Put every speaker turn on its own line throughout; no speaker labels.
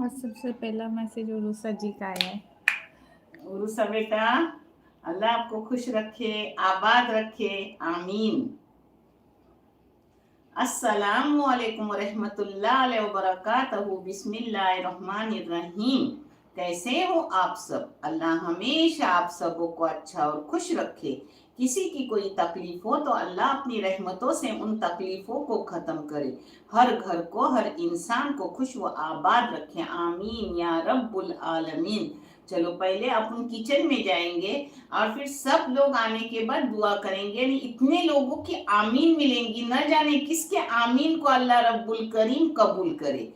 और सबसे पहला मैसेज उरुसा जी का है।
उरुसा बेटा, अल्लाह आपको खुश रखे, आबाद रखे, आमीन। अस्सलामु अलैकुम रहमतुल्लाहि व बरकातहू। बिस्मिल्लाहिर्रहमानिर्रहीम। कैसे हो आप सब? अल्लाह हमेशा आप सबों को अच्छा और खुश रखे। किसी की कोई तकलीफ हो तो अल्लाह अपनी रहमतों से उन तकलीफों को खत्म करे। हर घर को, हर इंसान को खुश व आबाद रखे, आमीन या रब्बुल आलमीन। चलो पहले अपन किचन में जाएंगे और फिर सब लोग आने के बाद दुआ करेंगे। इतने लोगों की आमीन मिलेंगी, न जाने किसके आमीन को अल्लाह रब्बुल करीम कबूल करे।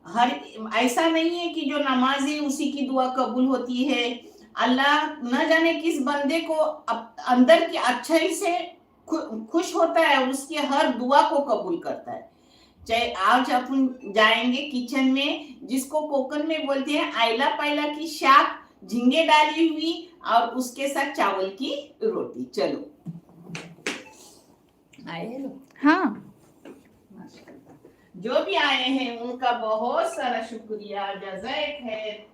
हर ऐसा नहीं है कि जो नमाजी उसी की दुआ कबूल होती है। अल्लाह न जाने किस बंदे को अंदर की अच्छाई से खुश होता है, उसकी हर दुआ को कबूल करता है। चाहे आज अपन जाएंगे किचन में, जिसको कोकन में बोलते हैं आयला पायला की शाक, झींगे डाली हुई और उसके साथ चावल की रोटी। चलो आए लोग?
हाँ,
जो भी आए हैं उनका बहुत सारा शुक्रिया, जज़ाए खैर।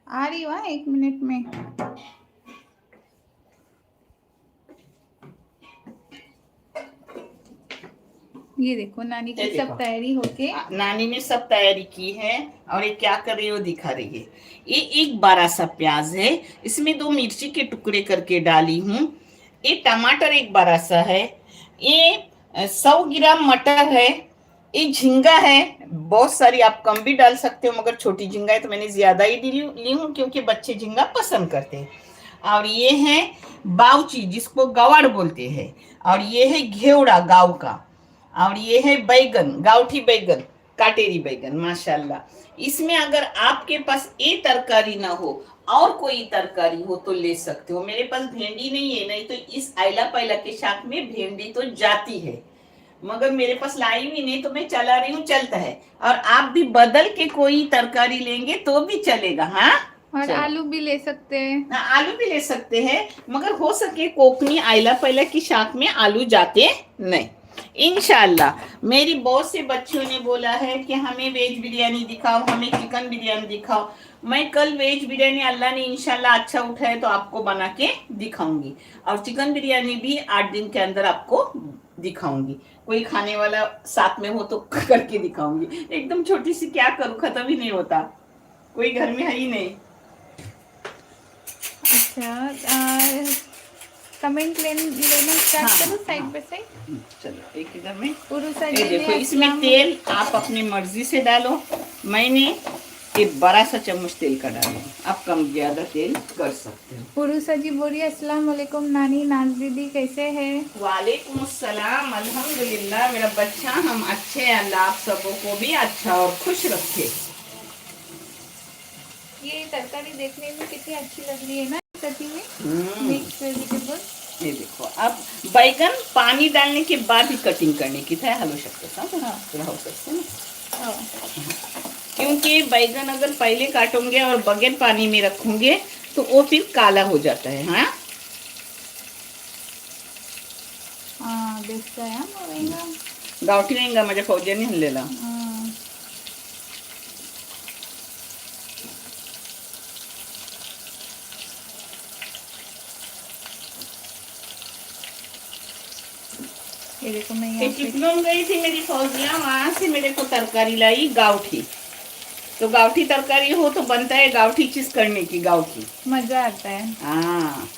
आ रही हूँ 1 मिनट में। ये देखो नानी की सब तैयारी होके,
नानी ने सब तैयारी की है और ये क्या कर रही है वो दिखा रही है। ये एक बड़ा सा प्याज है, इसमें 2 मिर्ची के टुकड़े करके डाली हूँ। ये टमाटर एक बड़ा सा है। ये 100 ग्राम मटर है। ये झींगा है, बहुत सारी आप कम भी डाल सकते हो, मगर छोटी झींगा है तो मैंने ज्यादा ही ली हूँ क्योंकि बच्चे झींगा पसंद करते हैं। और ये है बाउची, जिसको गवाड़ बोलते हैं। और ये है घेवड़ा गाँव का। और ये है बैगन, गाउठी बैगन, काटेरी बैगन, माशाल्लाह। इसमें अगर आपके पास ये तरकारी ना हो और कोई तरकारी हो तो ले सकते हो। मेरे पास भेंडी नहीं है, नहीं तो इस आयला पैला के शाक में भेंडी तो जाती है, मगर मेरे पास लाई भी नहीं तो मैं चला रही हूँ, चलता है। और आप भी बदल के कोई तरकारी लेंगे तो भी चलेगा। हाँ,
और आलू भी ले सकते हैं।
आलू भी ले सकते हैं, मगर हो सके कोकनी आयला पैला की शाक में आलू जाते नहीं। इंशाल्लाह मेरी बहुत से बच्चों ने बोला है कि हमें वेज बिरयानी दिखाओ, हमें चिकन बिरयानी दिखाओ। मैं कल वेज बिरयानी अल्लाह ने इंशाल्लाह अच्छा उठाए तो आपको बना के दिखाऊंगी, और चिकन बिरयानी भी 8 दिन के अंदर आपको दिखाऊंगी। कोई खाने वाला साथ में हो तो करके दिखाऊंगी। एकदम छोटी सी क्या करूँ, खत्म ही नहीं होता, कोई घर में है ही नहीं।
अच्छा, कमेंट लेना स्टार्ट करो साइड बाय साइड।
चलो एक इधर में।
उरुसा
ये
जी
देखो, इसमें तेल आप अपनी मर्जी से डालो। मैंने एक बड़ा सा चम्मच तेल का डाला, आप कम ज्यादा तेल कर सकते हो।
उरुसा जी बोलिए अस्सलाम वालेकुम नानी, नाज दीदी कैसे हैं?
वालेकुम अस्सलाम, अल्हम्दुलिल्लाह मेरा बच्चा, हम अच्छे हैं। अल्लाह आप सबों को भी अच्छा और खुश रखे।
ये तरकारी देखने में कितनी अच्छी लग रही है ना, सब्जी में मिक्स वेजिटेबल।
ये देखो, अब बैगन पानी डालने के बाद ही कटिंग करने की था, हलो सकते हो सकते ना, क्योंकि बैगन अगर पहले काटोगे और बगैर पानी में रखोगे तो वो फिर काला हो जाता है। हाँ,
बेस्ट आहे
गावठी वेंगा माझ्या फौजांनी हल्लेला।
ये देखो, मैं यहाँ
चिपलून गई थी मेरी फौजियाँ, वहां से मेरे को तरकारी लाई गावठी। तो गावठी तरकारी हो तो बनता है गावठी चीज करने की, गावठी
मजा आता है।
हाँ,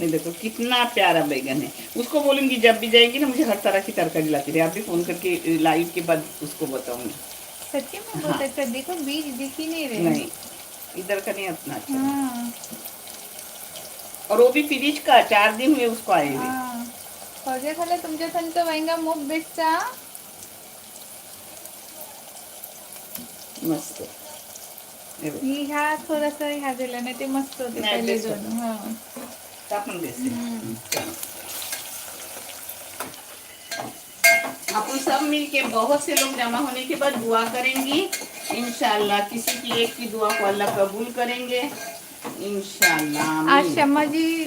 ये देखो कितना प्यारा बैगन है। उसको बोलूंगी जब भी जाएंगी ना मुझे हर तरह की तरकारी लाती रहे। आप भी फोन करके लाइव के बाद उसको बताऊंगी।
सच्ची में बहुत अच्छा। देखो बीज दिख ही नहीं रहे।
नहीं, इधर का नहीं उतना अच्छा। और वो भी फ्रिज का, 4 दिन हुए उसको आए हुए।
फौजे खाले तुमच्या संत वांगा मोग बेस्टचा
मस्त।
ह्या थोडासा ह्या दिला नाही ते मस्त होते पहिले दोन।
आपण अपन सब मिलके बहुत से लोग जमा होने के बाद दुआ करेंगी इंशाल्लाह। किसी की एक की दुआ को अल्लाह कबूल करेंगे। इंशाल्लाह
आज
आमीन।
शम्मा जी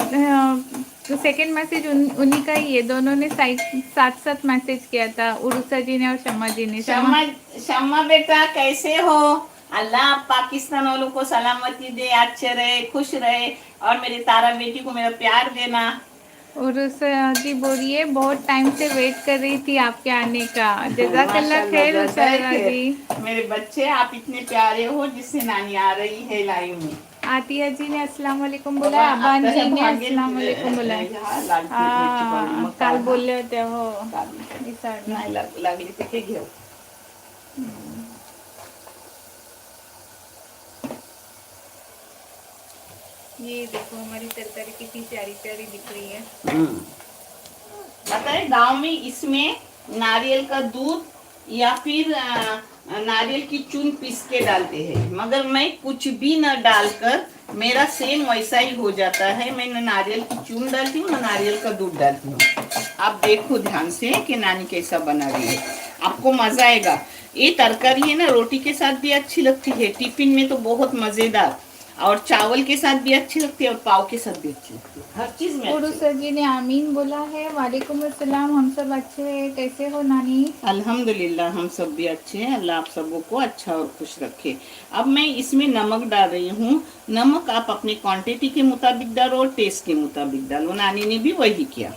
तो सेकंड मैसेज उन्हीं का ही है, दोनों ने साथ साथ मैसेज किया था, उरुसा जी ने और शम्मा जी ने।
शम्मा शम्मा बेटा कैसे हो? अल्लाह पाकिस्तान वालों को सलामती दे, अच्छे रहे, खुश रहे, और मेरी तारा बेटी को मेरा प्यार देना।
उरुसा जी बोल रही है बहुत टाइम से वेट कर रही थी आपके आने का। जज़ाकल्लाह
माशाल्लाह,
खैर
जज़ाक
उषा
खैर।
जी।
मेरे बच्चे, आप इतने प्यारे हो जिससे नानी आ रही है लाइव में।
आतिया जी ने अस्सलाम वालेकुम बोला,
बाबा,
अबान
आता
जी
है
ने
भाग्य
अस्सलाम वालेकुम बोला।
ह्या लाडकी मिरची पावडर मग
काल
काढा.
बोलले होते हो
चालेल.
विसरलं.
नाही लागली तर ते घेऊ.
ये देखो हमारी तरकारी कितनी प्यारी प्यारी दिख रही है।
पता है गांव में इसमें नारियल का दूध या फिर नारियल की चून पीस के डालते हैं, मगर मैं कुछ भी न डालकर मेरा सेम वैसा ही हो जाता है। मैं न नारियल की चून डालती हूँ न नारियल का दूध डालती हूँ। आप देखो ध्यान से कि नानी कैसा बना रही है, आपको मजा आएगा। ये तरकारी है ना, रोटी के साथ भी अच्छी लगती है, टिफिन में तो बहुत मजेदार, और चावल के साथ भी अच्छी लगती है, और पाव के साथ भी अच्छी लगती है, हर चीज में
और
अच्छी।
सर जी ने आमीन बोला है। वालेकुम अस्सलाम, हम सब अच्छे हैं, कैसे हो नानी?
अल्हम्दुलिल्लाह हम सब भी अच्छे हैं, अल्लाह आप सबों को अच्छा और खुश रखे। अब मैं इसमें नमक डाल रही हूँ। नमक आप अपने क्वांटिटी के मुताबिक डालो और टेस्ट के मुताबिक डालो, नानी ने भी वही किया।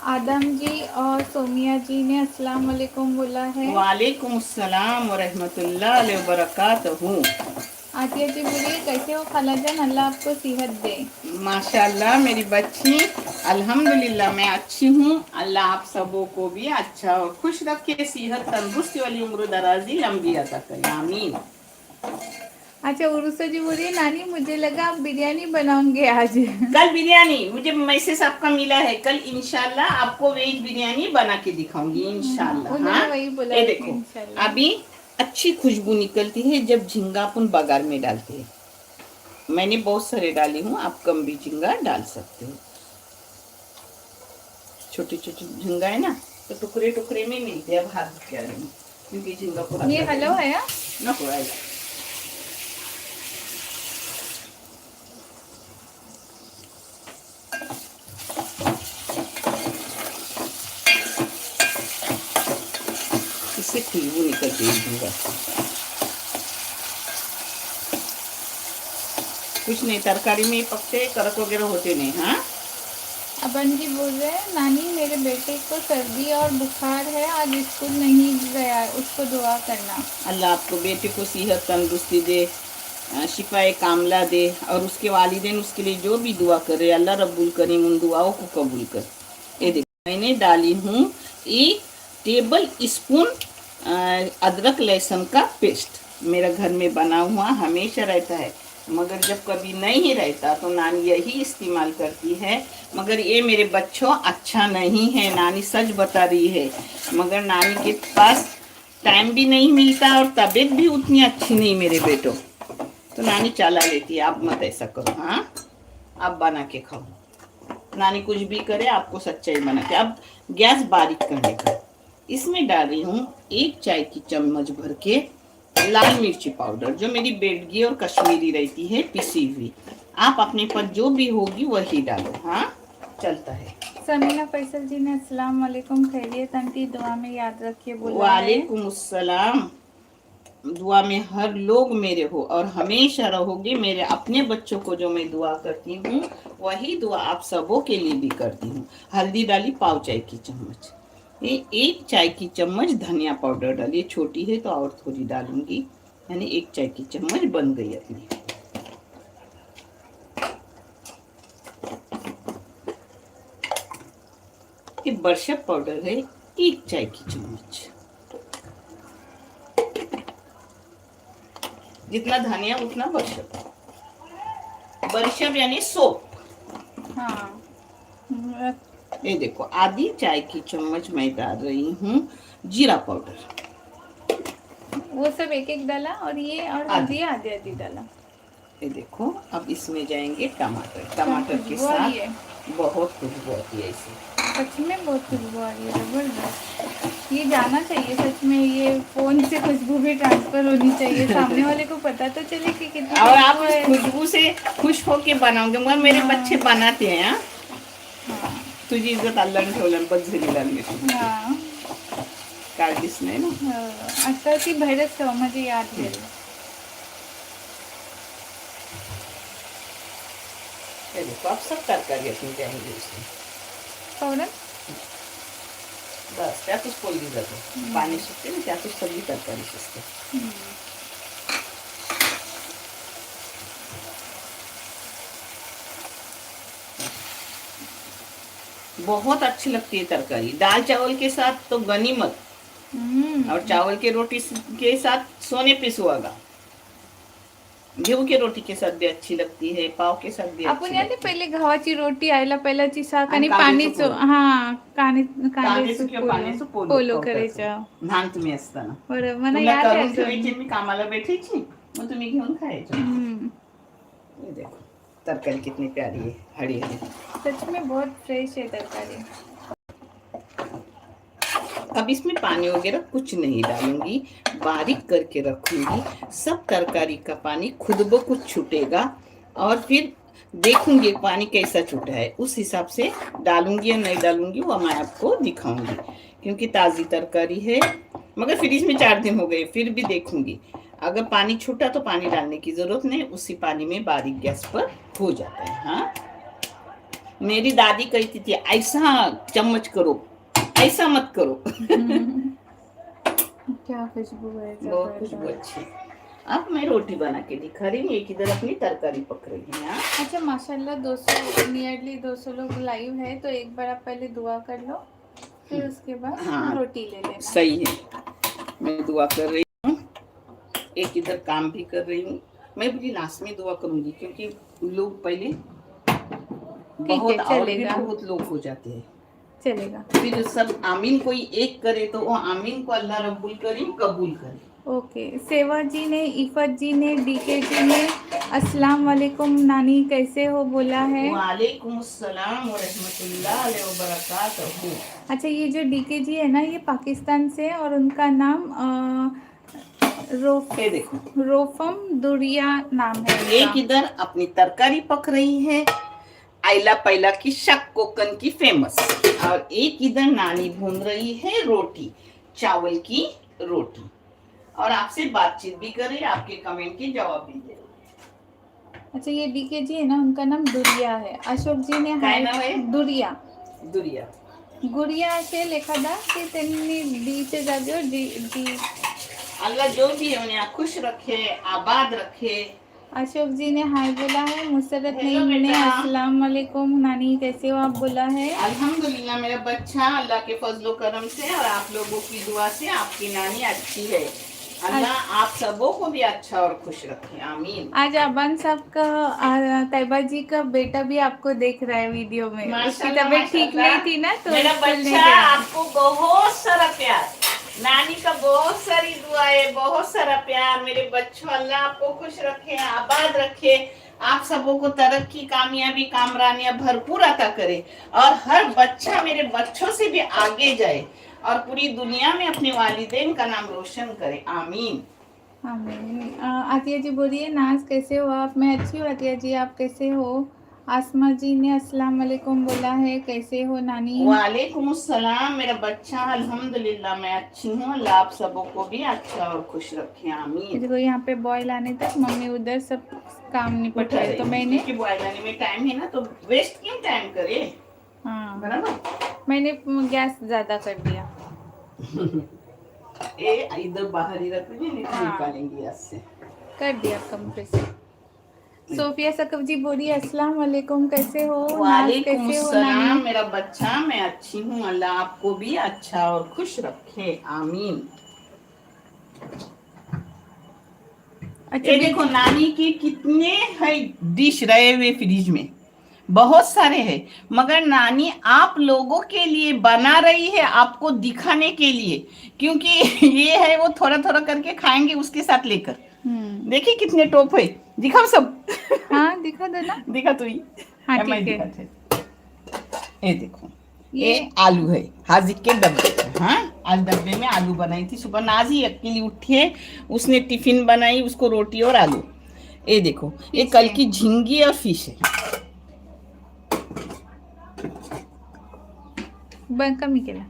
आदम जी और सोमिया जी ने अस्सलाम वालेकुम बोला है।
वालेकुम अस्सलाम व रहमतुल्लाहि व बरकातहू।
आतिया जी बोलिए कैसे हो खालाजान, अल्लाह आपको सेहत दे।
माशाल्लाह मेरी बच्ची, अल्हम्दुलिल्लाह मैं अच्छी हूँ। अल्लाह आप सबों को भी अच्छा और खुश रखे, सेहत तंदुरुस्ती वाली उम्र दराजी लंबी अता करे, आमीन।
अच्छा उरुसा जी बोलिए नानी मुझे लगा आप बिरयानी बनाओगे आज।
कल बिरयानी, मुझे मैसेज आपका मिला है, कल इंशाल्लाह आपको वेज बिरयानी बना के दिखाऊंगी इंशाल्लाह।
उन्होंने
हाँ,
वही बोला
ये
कि
देखो
इंशाल्लाह।
अभी अच्छी खुशबू निकलती है जब झींगा अपन बगार में डालते हैं। मैंने बहुत सारे डाली हूँ, आप कम भी झींगा डाल सकते हो। छोटी छोटी झींगा है ना, तो टुकड़े टुकड़े में मिलते हैं, अब हाथ क्या रही क्योंकि झींगा पूरा
ये हलो है या?
ना पूरा है। इससे खुशबू निकलती है झींगा। कुछ नहीं, तरकारी में पकते करक वगैरह होते नहीं। हाँ,
अबन जी बोल रहे हैं नानी मेरे बेटे को सर्दी और बुखार है, आज स्कूल नहीं गया, उसको दुआ करना।
अल्लाह आपको बेटे को सेहत तंदुरुस्ती दे, शिफाए कामला दे, और उसके वालिदैन उसके लिए जो भी दुआ करे अल्लाह रब्बुल करीम उन दुआओं को कबूल कर। ये देखो मैंने डाली हूँ 1 टेबल स्पून अदरक लहसुन का पेस्ट। मेरा घर में बना हुआ हमेशा रहता है, मगर जब कभी नहीं रहता तो नानी यही इस्तेमाल करती है। मगर ये मेरे बच्चों अच्छा नहीं है, नानी सच बता रही है, मगर नानी के पास टाइम भी नहीं मिलता और तबीयत भी उतनी अच्छी नहीं मेरे बेटों, तो नानी चला लेती है। आप मत ऐसा करो, हाँ आप बना के खाओ। नानी कुछ भी करे आपको सच्चाई बना के। अब गैस बारीक करने का, इसमें डाल रही हूँ 1 चाय की चम्मच भर के लाल मिर्ची पाउडर, जो मेरी बेडगी और कश्मीरी रहती है पिसी हुई। आप अपने पास जो भी होगी वही डालो, हाँ चलता है।
समीना फैसल जी ने अस्सलाम वालेकुम, खैरियत आंटी, दुआ में याद रखिए बोला है।
वालेकुम अस्सलाम। दुआ में हर लोग मेरे हो और हमेशा रहोगे। मेरे अपने बच्चों को जो मैं दुआ करती हूँ वही दुआ आप सबों के लिए भी करती हूँ। हल्दी डाली पाव चाय की चम्मच, ये 1 चाय की चम्मच धनिया पाउडर डाली, छोटी है तो और थोड़ी डालूंगी, यानी 1 चाय की चम्मच बन गई अपनी। ये बरशब पाउडर है 1 चाय की चम्मच। जितना धनिया उतना बरशब। बरशब यानी सोप।
हाँ
ये देखो आधी चाय की चम्मच मैं डाल रही हूँ जीरा पाउडर,
वो सब एक एक डाला, और ये और हल्दी आधी आधी डाला।
ये देखो अब इसमें जाएंगे टमाटर। टमाटर के
खुशबू आ रही
साथ बहुत खुशबू आती है इसे।
सच में बहुत खुशबू आ रही है, जबरदस्त। ये जाना चाहिए सच में, ये फोन से खुशबू भी ट्रांसफर होनी चाहिए, सामने वाले को पता तो चले कि कितनी
और आप
खुशबू
इस
है।
खुशबू से खुश होके बनाओगे, मगर मेरे बच्चे बनाते हैं।
हाँ
तुझी इज्जत अल्लाह ठेवलं बस झाली लागली
हाँ
काळजीच नाही ना.
आता ती बाहेरच ठेवा, म्हणजे याद गेलं.
ये देखो आप सब तरकारी अपनी जाएंगे उसमें,
पावडर
बस त्यातच पोळली जाते. पाणी सुटते ना त्यातच सगळी तरकारी शिजते. बहुत अच्छी लगती है तरकारी, दाल चावल के साथ तो गनीमत, और चावल के रोटी के साथ सोने पे सुहागा. गेहूं की रोटी के साथ भी अच्छी लगती है, पाव के साथ भी
आपण
अच्छी
याने
लगती है.
पहिले गव्हाची रोटी आयला पहिल्याची शाक
आणि
आणि
कांद्याचं
पाणीचं,
पोळं.
हा
कांद्याचं किंवा पाण्याचं
पोलो करायचं.
लहान तुम्ही असताना
बरं मला
तुला
याद आहे
करून
अजून.
ठेवायची, मी कामाला बैठायची, मग तुम्ही घेऊन खायचे. ये देखो तरकारी कितनी प्यारी है, हरी हरी.
सच में बहुत फ्रेश है तरकारी.
अब इसमें पानी वगैरह कुछ नहीं डालूंगी, बारीक करके रखूंगी. सब तरकारी का पानी खुद ब खुद छूटेगा, और फिर देखूंगी पानी कैसा छूटा है, उस हिसाब से डालूंगी या नहीं डालूंगी वो मैं आपको दिखाऊंगी. क्योंकि ताज़ी तरकारी है, मगर फ्रिज में 4 दिन हो गए, फिर भी देखूंगी. अगर पानी छूटा तो पानी डालने की जरूरत नहीं, उसी पानी में बारीक गैस पर हो जाता है. हाँ, मेरी दादी कहती थी ऐसा चम्मच करो, ऐसा मत करो.
क्या खुशबू है,
बहुत खुशबू अच्छी. अब मैं रोटी बना के दिखा रही हूँ, एक इधर अपनी तरकारी पक रही है. हाँ?
अच्छा माशाल्लाह 200 नियरली 200 लोग लाइव है, तो एक बार आप पहले दुआ कर लो, फिर उसके बाद
हाँ,
रोटी ले लेना.
सही है, मैं दुआ कर रही हूँ, एक इधर काम भी कर रही हूँ. मैं भी लास्ट में दुआ करूंगी, क्योंकि लोग पहले बहुत और भी बहुत लोग हो जाते हैं.
चलेगा.
फिर सब आमीन कोई एक करे तो वो आमीन को अल्लाह रब्बुल करीम कबूल करे.
ओके. सेवा जी ने, इफ़त जी ने, डीके जी ने अस्सलाम वालेकुम नानी कैसे हो बोला है.
वालेकुम अस्सलाम व रहमतुल्लाहि व बरकातहू.
अच्छा ये जो डीके जी है ना, ये पाकिस्तान से है और उनका नाम
ये देखो
रोफम दुरिया नाम है उनका.
एक इधर अपनी तरकारी पक रही है, आइला पैला की शक कोकन की फेमस, और एक इधर नानी भून रही है रोटी, चावल की रोटी, और आपसे बातचीत भी कर रही है, आपके कमेंट के जवाब भी दे रही है.
अच्छा ये डीके जी है ना, उनका नाम दुरिया है. अशोक जी ने
काय नाव आहे?
दुरिया.
दुरिया.
गुरिया असेल एखादा, की त्यांनी डीच्या जागेवर डी.
अल्लाह जो भी है उन्हें खुश रखे, आबाद रखे.
अशोक जी ने हाय बोला है. मुसरत
हेलो
नईम ने
बेटा.
अस्सलाम वालेकुम नानी कैसे हो आप बोला है.
अल्हम्दुलिल्लाह मेरा बच्चा अल्लाह के फजलो करम से और आप लोगों की दुआ से आपकी नानी अच्छी है. अल्लाह आप सबों को भी अच्छा और खुश रखे, आमीन.
आज अबान साहब का तैयबा जी का बेटा भी आपको देख रहा है वीडियो में. उसकी
माशाल्लाह,
तबीयत ठीक
माशाल्लाह.
नहीं थी ना, तो
मेरा
स्कूल नहीं
बच्चा
गया.
आपको बहुत सारा प्यार, नानी का बहुत सारी दुआएं, बहुत सारा प्यार. मेरे बच्चों अल्लाह आपको खुश रखे, आबाद रखे, आप सबों को तरक्की, कामयाबी, कामरानियां भरपूर अता करे, और हर बच्चा मेरे बच्चों से भी आगे जाए, और पूरी दुनिया में अपने वालिदैन का नाम रोशन करे, आमीन.
आमीन. आतिया जी बोलिए नाज कैसे हो आप. मैं अच्छी हूँ आतिया जी, आप कैसे हो. आसमा जी ने अस्सलाम वालेकुम बोला है, कैसे हो नानी.
वालेकुम अस्सलाम मेरा बच्चा, अल्हम्दुलिल्लाह मैं अच्छी हूँ, अल्लाह आप सबों को भी अच्छा और खुश रखे, आमीन.
देखो यहाँ पे बॉयल आने तक मम्मी उधर सब काम निपट
उठा
रहे,
रही
तो
हूँ,
मैंने
क्योंकि बॉयल आने में टाइम है ना, तो वेस्ट क्यों टाइम करे,
हाँ
बराबर.
मैंने गैस ज़्यादा कर दिया.
ये इधर बाहर ही रख दीजिए, नहीं तो
हाँ.
निकालेंगे आज से.
कर दिया कम से. सोफिया सकफ जी बोलिए अस्सलाम वालेकुम कैसे हो.
वालेकुम
कैसे हो
अस्सलाम
नानी.
मेरा बच्चा, मैं अच्छी हूँ, अल्लाह आपको भी अच्छा और खुश रखे, आमीन.
अच्छा
ये देखो नानी के कितने है डिश रहे हुए फ्रिज में, बहुत सारे हैं, मगर नानी आप लोगों के लिए बना रही है, आपको दिखाने के लिए, क्योंकि ये है वो थोड़ा थोड़ा करके खाएंगे उसके साथ लेकर. देखिए कितने टॉप है, दिखाओ सब.
हाँ दिखा दो ना.
दिखा तो ही.
हाँ
मैं
ठीक है.
दिखाते. ये देखो ये आलू है हाजिक के डब्बे में। हाँ, आज डब्बे में आलू बनाई थी सुबह। नाजी अकेली उठी है, उसने टिफिन बनाई, उसको रोटी और आलू। ये देखो, ये कल की झींगी और फिश है।
कमी केला।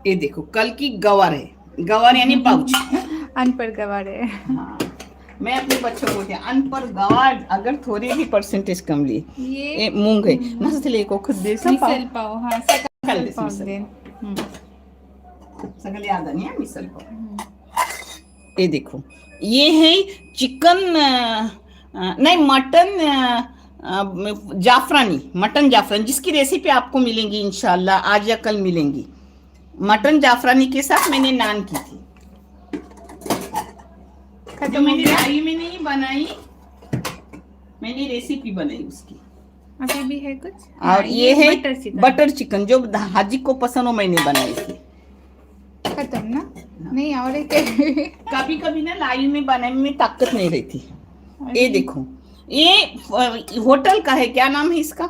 ये देखो, कल की गवार है। गवार यानी पाउच।
अनपढ़ गवार है।
हाँ, मैं अपने बच्चों को क्या अनपढ़ गवार अगर थोड़ी भी परसेंटेज कम लिए। ये मूंग है नसले को खुद दे
मिसल पाव। हाँ, सकल पाव दे।
सकल याद नहीं है मिसल पाव। ये देखो, ये है चिकन नहीं मटन जाफरानी, मटन जाफरानी, जिसकी रेसिपी आपको मिलेंगी इंशाल्लाह आज या कल मिलेंगी। मटन जाफरानी के साथ मैंने नान की थी, जो मैंने राई में नहीं बनाई, मैंने रेसिपी बनाई उसकी।
अभी भी है कुछ।
और ये है बटर चिकन, जो हाजी को पसंद हो, मैंने बनाई थी।
खत्म ना? नहीं और एक
कभी कभी ना लाई में बनाने में ताकत नहीं रहती। ये देखो, ये होटल का है, क्या नाम है इसका?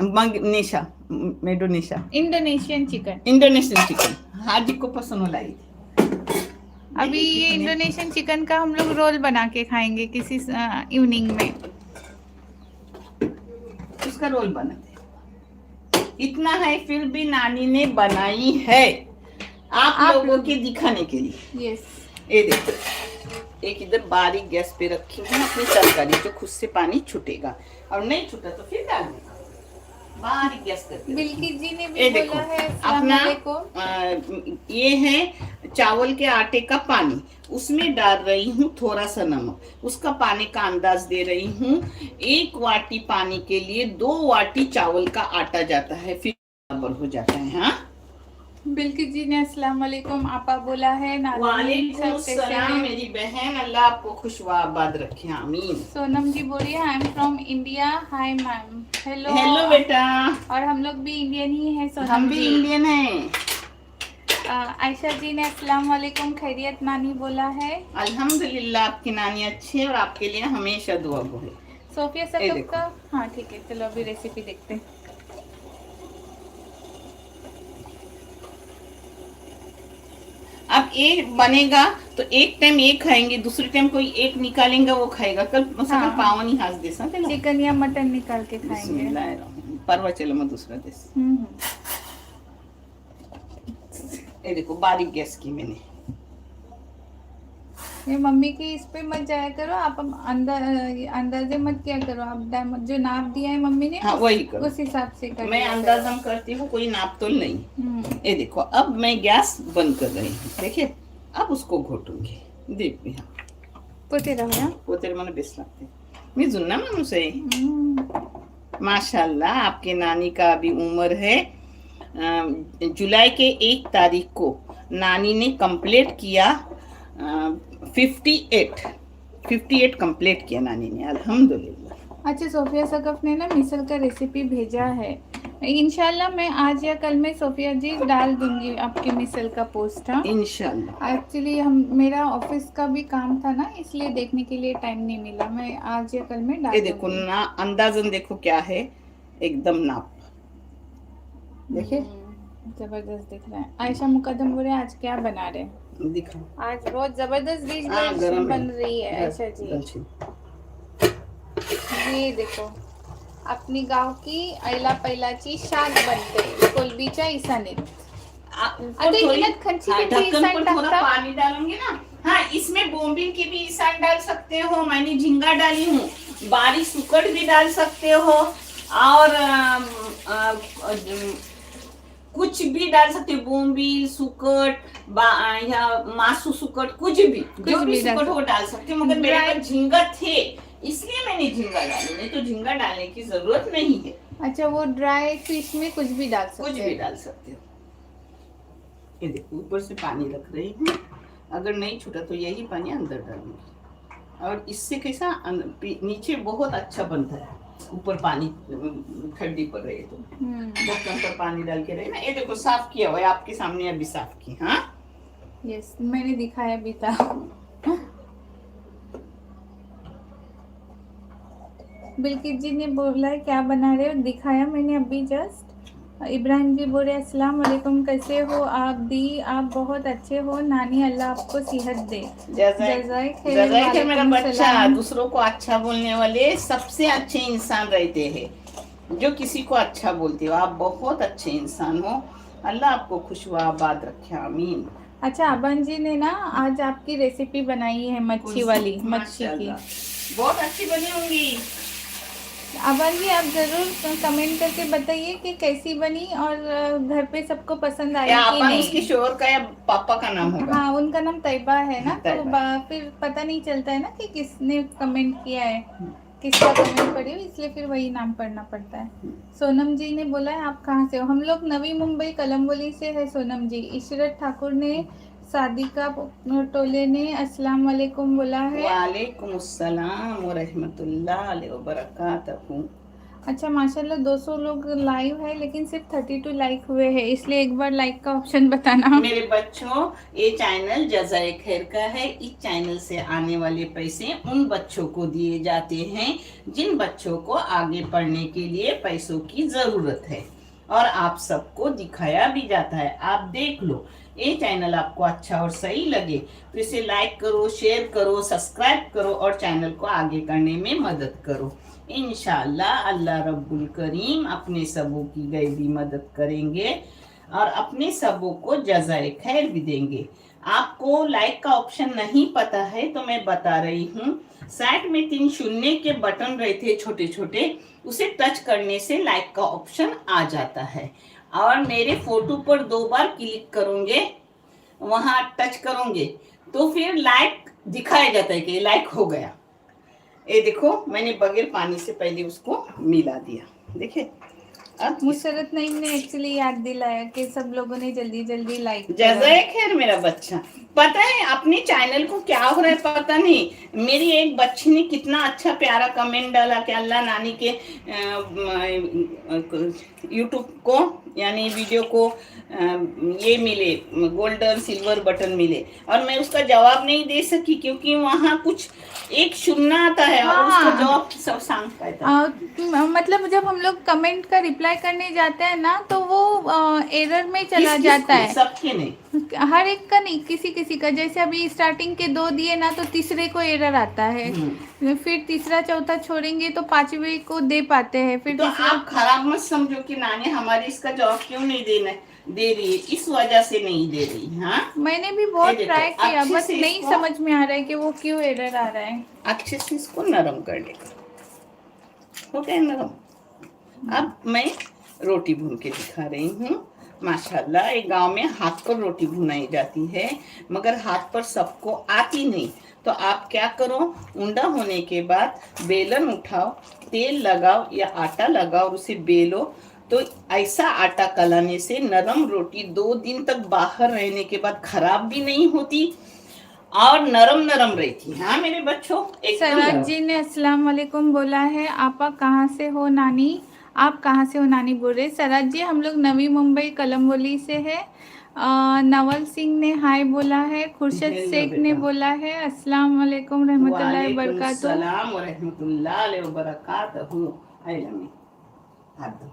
नेशा, मेडोनेशा,
इंडोनेशियन चिकन।
इंडोनेशियन चिकन हाजी को पसंद हो लाई थी।
अभी ये इंडोनेशियन चिकन का हम लोग रोल बना के खाएंगे किसी इवनिंग में।
उसका रोल बनाते। इतना है, फिर भी नानी ने बनाई है आप लोगों के दिखाने के लिए।
यस।
ये देखो, एक इधर बारीक गैस पे रखी है अपनी तरकारी, जो खुद से पानी छूटेगा, और नहीं छूटा तो फिर डाल देगा। बारीक गैस करके।
बिल्की जी ने भी बोला है
अपना ये है चावल के आटे का पानी, उसमें डाल रही हूँ थोड़ा सा नमक, उसका पानी का अंदाज दे रही हूँ। 1 वाटी पानी के लिए 2 वाटी चावल का आटा जाता है, फिर बराबर हो जाता है। हाँ,
बिल्की जी ने अस्सलाम वालेकुम आपा बोला है।
वालेकुम सलाम मेरी बहन, अल्लाह आपको खुश व आबाद रखे, आमीन।
सोनम जी बोलिए I am from India. Hi ma'am. Hello.
Hello बेटा।
और हम लोग भी इंडियन ही हैं सोनम।
हम भी इंडियन हैं।
आयशा जी ने अस्सलाम वालेकुम, खैरियत नानी बोला है।
अल्हम्दुलिल्लाह, आपकी नानी अच्छी है और आपके लिए हमेशा दुआ हो।
सोफिया सकब का। हाँ ठीक है, चलो अभी रेसिपी देखते हैं।
अब एक बनेगा तो एक टाइम एक खाएंगे, दूसरे टाइम कोई एक निकालेंगे वो खाएगा। कल मसाला पावनी हाथ दे सकते,
चिकन या मटन निकाल के खाएंगे।
परवा चलो मैं दूसरा देश। ये देखो, बारीक गैस की मैंने।
ये मम्मी की इस पे मत जाया करो आप, अंदाजे मत किया करो आप। जो नाप दिया है मम्मी ने,
हाँ वही करो,
उस हिसाब से कर।
मैं अंदाजा करती हूँ, कोई नाप तोल नहीं। ये देखो, अब मैं गैस बंद कर रही हूँ। देखिए, अब उसको घोटूंगी। देख भी, हाँ पोते मैंने बेस लगते मैं जुन्ना मानू से। माशाल्लाह, आपके नानी का अभी उम्र है, जुलाई के 1 तारीख को नानी ने कंप्लीट किया 58 कंप्लीट किया नानी ने, अल्हम्दुलिल्लाह।
अच्छा, सोफिया सकफ ने ना मिसल का रेसिपी भेजा है। इंशाल्लाह मैं आज या कल में सोफिया जी डाल दूंगी आपके मिसल का पोस्ट। हाँ
इंशाल्लाह।
एक्चुअली मेरा ऑफिस का भी काम था ना, इसलिए देखने के लिए टाइम नहीं मिला। मैं आज या कल में डाल दूंगी।
देखो ना, अंदाजन देखो क्या है, एकदम नाप देखिए,
जबरदस्त दिख रहा है। आयशा मुकद्दम बोले आज क्या बना रहे हैं?
दिखा,
आज बहुत जबरदस्त डिश बन रही है आयशा जी। ये देखो, अपनी गांव की आयला पहिलाची शाक बनते कोलबीच्या इसणीत।
थोड़ा पानी डालूंगी ना। हाँ, इसमें बोम्बिल की भी ईसान डाल सकते हो, मैंने झींगा डाली हूँ, बारीक सुकट भी डाल सकते हो, और कुछ भी डाल सकते हो, बोम्बिल सुकट या मासू सुकट, कुछ भी जो भी सुकट हो डाल सकते हो। मगर मेरे पास झींगा थे, इसलिए मैंने झींगा डाली, नहीं तो झींगा डालने की जरूरत नहीं है।
अच्छा, वो ड्राई फिश में कुछ भी डाल सकते हो?
कुछ भी डाल सकते हो। ये देखो, ऊपर से पानी रख रही हूँ, अगर नहीं छूटा तो यही पानी अंदर डालूंगी, और इससे कैसा नीचे बहुत अच्छा बनता है। ऊपर पानी ठंडी पड़ रही है तो ढक्कन पर पानी डाल के रहे ना। ये देखो, साफ किया हुआ है आपके सामने, अभी साफ की। हाँ
यस, मैंने दिखाया भी था। बिल्कित जी ने बोला क्या बना रहे हो, दिखाया मैंने अभी जस्ट। इब्राहिम जी बोले अस्सलाम वालेकुम, कैसे हो आप दी? आप बहुत अच्छे हो नानी, अल्लाह आपको सेहत दे। जज़ाए खैर।
जज़ाए खैर मेरा
वालेकुम
बच्चा।
सलाम।
दूसरों को अच्छा बोलने वाले सबसे अच्छे इंसान रहते हैं, जो किसी को अच्छा बोलते हो। आप बहुत अच्छे इंसान हो, अल्लाह आपको खुश व आबाद रखे, आमीन।
अच्छा, अबन जी ने ना आज आपकी रेसिपी बनाई है मच्छी वाली, मच्छी की।
माशाल्लाह, बहुत अच्छी बनी होंगी।
अबन जी आप ज़रूर कमेंट करके बताइए कि कैसी बनी और घर पे सबको पसंद आई
या
कि
अपन उसके
नहीं।
शोहर का या पापा का नाम होगा?
हाँ, उनका नाम तैयबा है ना,
हाँ,
तो
तैयबा।
फिर पता नहीं चलता है ना कि किसने कमेंट किया है, किसका कमेंट पढ़ी हो, इसलिए फिर वही नाम पढ़ना पड़ता है। सोनम जी ने बोला है आप कहाँ से हो? हम लोग नवी मुंबई कलम्बोली से है सोनम जी। इशरत ठाकुर ने, सादिका टोले ने अस्सलाम वालेकुम बोला है।
वालेकुम अस्सलाम व रहमतुल्लाह व बरकातहू।
अच्छा माशाल्लाह 200 लोग लाइव है, लेकिन सिर्फ 32 लाइक हुए हैं, इसलिए एक बार लाइक का ऑप्शन बताना।
मेरे बच्चों, ये चैनल जज़ाए खैर का है। इस चैनल से आने वाले पैसे उन बच्चों को दिए जाते हैं जिन बच्चों को आगे पढ़ने के लिए पैसों की जरूरत है, और आप सबको दिखाया भी जाता है। आप देख लो, ये चैनल आपको अच्छा और सही लगे तो इसे लाइक करो, शेयर करो, सब्सक्राइब करो और चैनल को आगे करने में मदद करो। इंशाअल्लाह अल्लाह रब्बुल करीम अपने सबों की गैबी मदद करेंगे और अपने सबों को जज़ाए खैर भी देंगे। आपको लाइक का ऑप्शन नहीं पता है तो मैं बता रही हूँ। साइड में 3 शून्य के बटन रहते हैं छोटे छोटे, उसे टच करने से लाइक का ऑप्शन आ जाता है। और मेरे फोटो पर 2 बार क्लिक करोगे, वहां टच करोगे तो फिर लाइक दिखाया जाता है कि लाइक हो गया। ये देखो, मैंने बगैर पानी से पहले उसको मिला दिया, देखिए। अब
मुसरत नईम ने एक्चुअली याद दिलाया कि सब लोगों ने जल्दी जल्दी लाइक करा।
जज़ाए खैर मेरा बच्चा। पता है अपने चैनल को क्या हो रहा है पता नहीं। मेरी एक बच्ची ने कितना अच्छा प्यारा कमेंट डाला कि अल्लाह नानी के यूट्यूब को यानी वीडियो को ये मिले, गोल्डन सिल्वर बटन मिले, और मैं उसका जवाब नहीं दे सकी क्योंकि वहाँ कुछ एक शून्य आता है और उसका
हाँ।
जवाब सब सांग पाता है।
मतलब जब हम लोग कमेंट का रिप्लाई करने जाते हैं ना, तो वो एरर में चला जाता है।
सबके नहीं,
हर एक का नहीं, किसी किसी का। जैसे अभी स्टार्टिंग के 2 दिए ना, तो तीसरे को एरर आता है, फिर तीसरा चौथा छोड़ेंगे तो 5वें को दे पाते हैं, फिर
तो
तीसरा।
आप खराब मत समझो कि नानी हमारी इसका जवाब क्यों नहीं दे रही है, इस वजह से नहीं दे रही। हाँ,
मैंने भी बहुत
देखो,
ट्राई किया,
अच्छे
बस
से
नहीं
इसको-
समझ में आ रहा है कि वो क्यों एरर आ रहा है।
अच्छे से इसको नरम कर लेगा, हो गया नरम। अब मैं रोटी भून के दिखा रही हूँ। माशाल्लाह, एक गांव में हाथ पर रोटी भुनाई जाती है, मगर हाथ पर सबको आती नहीं। तो आप क्या करो, उंडा होने के बाद बेलन उठाओ, तेल लगाओ या आटा लगाओ और उसे बेलो। तो ऐसा आटा कलाने से नरम रोटी 2 दिन तक बाहर रहने के बाद खराब भी नहीं होती और नरम नरम रहती। हाँ मेरे बच्चों,
सराज जी ने अस्सलाम वालेकुम बोला है। आपा कहाँ से हो नानी? आप कहाँ से हो नानी बोल रहे। सराज जी हम लोग नवी मुंबई कलम्बोली से है। नवल सिंह ने हाय बोला है। खुर्शद शेख ने बोला है अस्सलाम वालेकुम रहमतुल्लाहि व बरकातहू।
सलाम व रहमतुल्लाहि व बरकातहू। हाथ दो।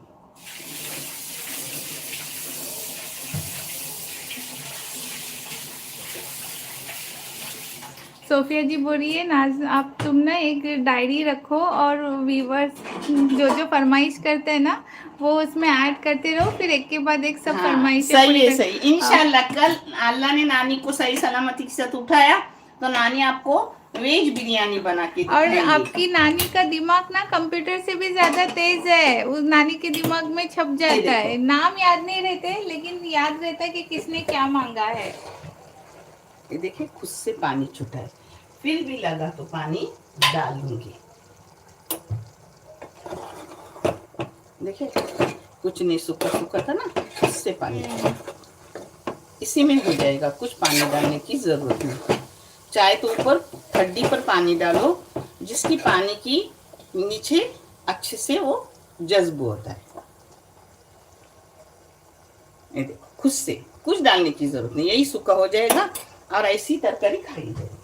सोफिया जी बोल रही है नाज, आप तुम ना एक डायरी रखो और व्यूवर्स जो जो फरमाइश करते हैं ना, वो उसमें ऐड करते रहो, फिर एक के बाद एक सब फरमाइशें
सही
पूरी
है,
कर।
सही। इंशाल्लाह कल अल्लाह ने नानी को सही सलामती के साथ उठाया तो नानी आपको वेज बिरयानी बना के
और
दिखाएंगे।
आपकी नानी का दिमाग ना कंप्यूटर से भी ज्यादा तेज है, उस नानी के दिमाग में छप जाता है। नाम याद नहीं रहते लेकिन याद रहता है कि किसने क्या मांगा है।
ये देखिए, खुद से पानी छूटा है, फिर भी लगा तो पानी डालूंगी। देखिए, कुछ नहीं, सूखा सूखा था ना, इससे पानी इसी में हो जाएगा, कुछ पानी डालने की जरूरत नहीं। चाहे तो ऊपर खड्डी पर पानी डालो, जिसकी पानी की नीचे अच्छे से वो जज्ब होता है। ये देखो, खुद से कुछ डालने की जरूरत नहीं, यही सूखा हो जाएगा और ऐसी तरकारी खाई जाएगी।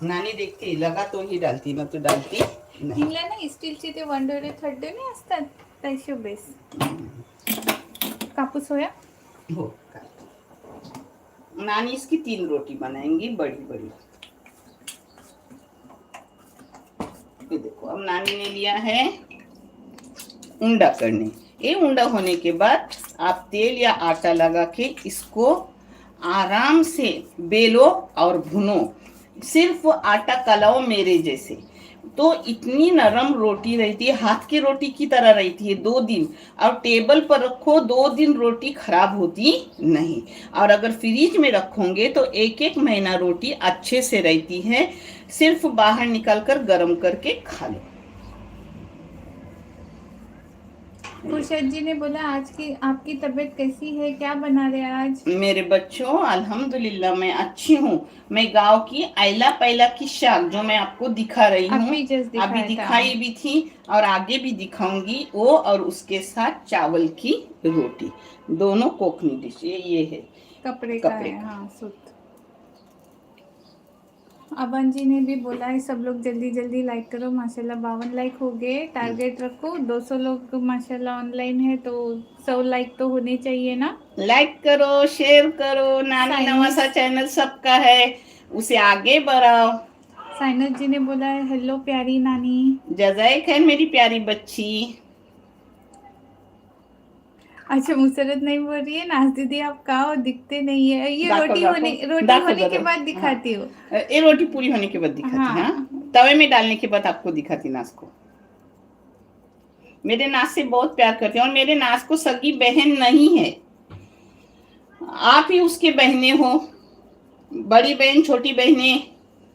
नानी देखती लगा तो ही डालती, ना तो डालती नहीं।
हिंगला ना स्टीलचे ते 1 थड्डे नाही असतात 220 कापूस होया.
हो का. नानी इसकी 3 रोटी बनाएंगी बड़ी बड़ी. ये देखो अब नानी ने लिया है उंडा करने. ये उंडा होने के बाद आप तेल या आटा लगा के इसको आराम से बेलो और भुनो. सिर्फ आटा कलाओ मेरे जैसे. तो इतनी नरम रोटी रहती है, हाथ की रोटी की तरह रहती है 2 दिन. और टेबल पर रखो 2 दिन रोटी खराब होती नहीं. और अगर फ्रिज में रखोगे तो 1-1 महीना रोटी अच्छे से रहती है. सिर्फ बाहर निकाल कर गर्म करके खा लो.
खुर्शद जी ने बोला आज की आपकी तबीयत कैसी है, क्या बना रहे हैं आज?
मेरे बच्चों अल्हम्दुलिल्लाह मैं अच्छी हूँ. मैं गांव की आइला पैला की शाक जो मैं आपको दिखा रही हूँ, अभी दिखाई भी थी और आगे भी दिखाऊंगी वो, और उसके साथ चावल की रोटी. दोनों कोकनी डिश. ये है
कपड़े का है. हाँ सूत. अबन जी ने भी बोला है सब लोग जल्दी जल्दी लाइक करो. माशाल्लाह 52 लाइक हो गए. टारगेट रखो 200 लोग माशाल्लाह ऑनलाइन है तो 100 लाइक तो होने चाहिए ना.
लाइक करो, शेयर करो. नानी नवासा चैनल सबका है, उसे आगे बढ़ाओ.
साइनस जी ने बोला है हेलो प्यारी नानी.
जज़ाए खैर मेरी प्यारी बच्ची.
अच्छा मुसरत नहीं बोल रही है नाज दीदी आप कहा दिखते नहीं है. ये रोटी होने के बाद दिखाती हो.
ये रोटी पूरी होने के बाद दिखाती. हाँ तवे में डालने के बाद आपको दिखाती नाज को. मेरे नाज से बहुत प्यार करते हैं और मेरे नाज को सगी बहन नहीं है, आप ही उसके बहने हो. बड़ी बहन छोटी बहने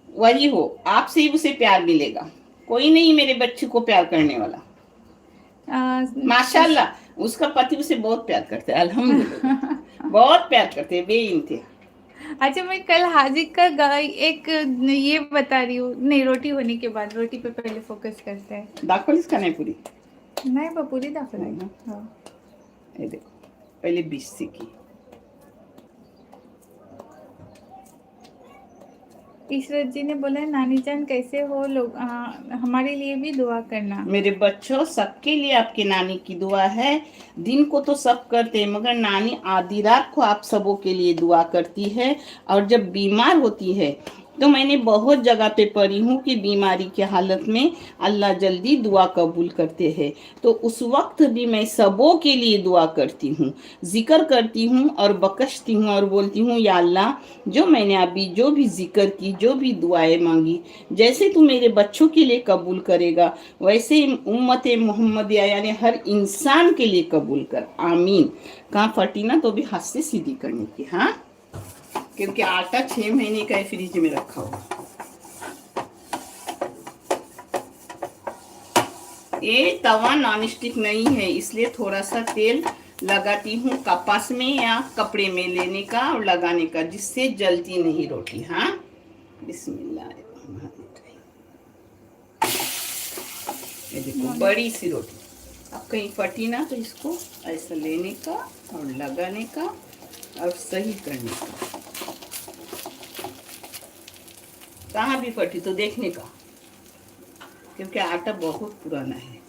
वही हो. आपसे ही उसे प्यार मिलेगा. कोई नहीं मेरे बच्चे को प्यार करने वाला. माशाल्लाह उसका पति उसे बहुत प्यार करते हैं. अल्हम्दुलिल्लाह बहुत प्यार करते हैं बेइंतहा.
अच्छा मैं कल हाजिर का एक ये बता रही हूँ. नहीं रोटी होने के बाद. रोटी पे पहले फोकस करते हैं.
दाखवलीस का नाही पुरी.
नाही बा पुरी दाखवली.
ये देखो पहले 20 से की.
इशरत जी ने बोला है नानी जान कैसे हो लोग हमारे लिए भी दुआ करना.
मेरे बच्चों सबके लिए आपकी नानी की दुआ है. दिन को तो सब करते हैं मगर नानी आधी रात को आप सबों के लिए दुआ करती है. और जब बीमार होती है तो मैंने बहुत जगह पे पढ़ी हूँ कि बीमारी की हालत में अल्लाह जल्दी दुआ कबूल करते हैं. तो उस वक्त भी मैं सबों के लिए दुआ करती हूँ, जिक्र करती हूँ और बकशती हूँ और बोलती हूँ या अल्लाह जो मैंने अभी जो भी जिक्र की, जो भी दुआएं मांगी, जैसे तू मेरे बच्चों के लिए कबूल करेगा वैसे उम्मत मोहम्मदिया यानी हर इंसान के लिए कबूल कर. आमीन. कहाँ फटी ना तो भी हाथ से सीधी करने की. हाँ क्योंकि आटा 6 महीने का फ्रिज में रखा हुआ. ये तवा नॉन स्टिक नहीं है इसलिए थोड़ा सा तेल लगाती हूँ कपास में या कपड़े में लेने का और लगाने का, जिससे जलती नहीं रोटी. हाँ बिस्मिल्लाह. ये देखो बड़ी सी रोटी. अब कहीं फटी ना तो इसको ऐसा लेने का और लगाने का और सही करने का. कहाँ भी फटी तो देखने का क्योंकि आटा बहुत पुराना है.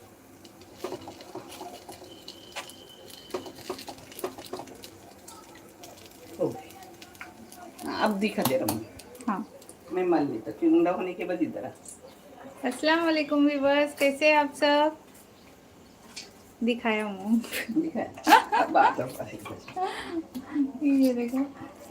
हो गई. अब दिखा दे रहा हूँ.
हाँ
मैं मल लेता फिर उंडा होने के बाद इधर.
अस्सलाम वालेकुम व्यूअर्स कैसे आप सब. दिखाया हूँ.
दिखाया बात
ये देखो.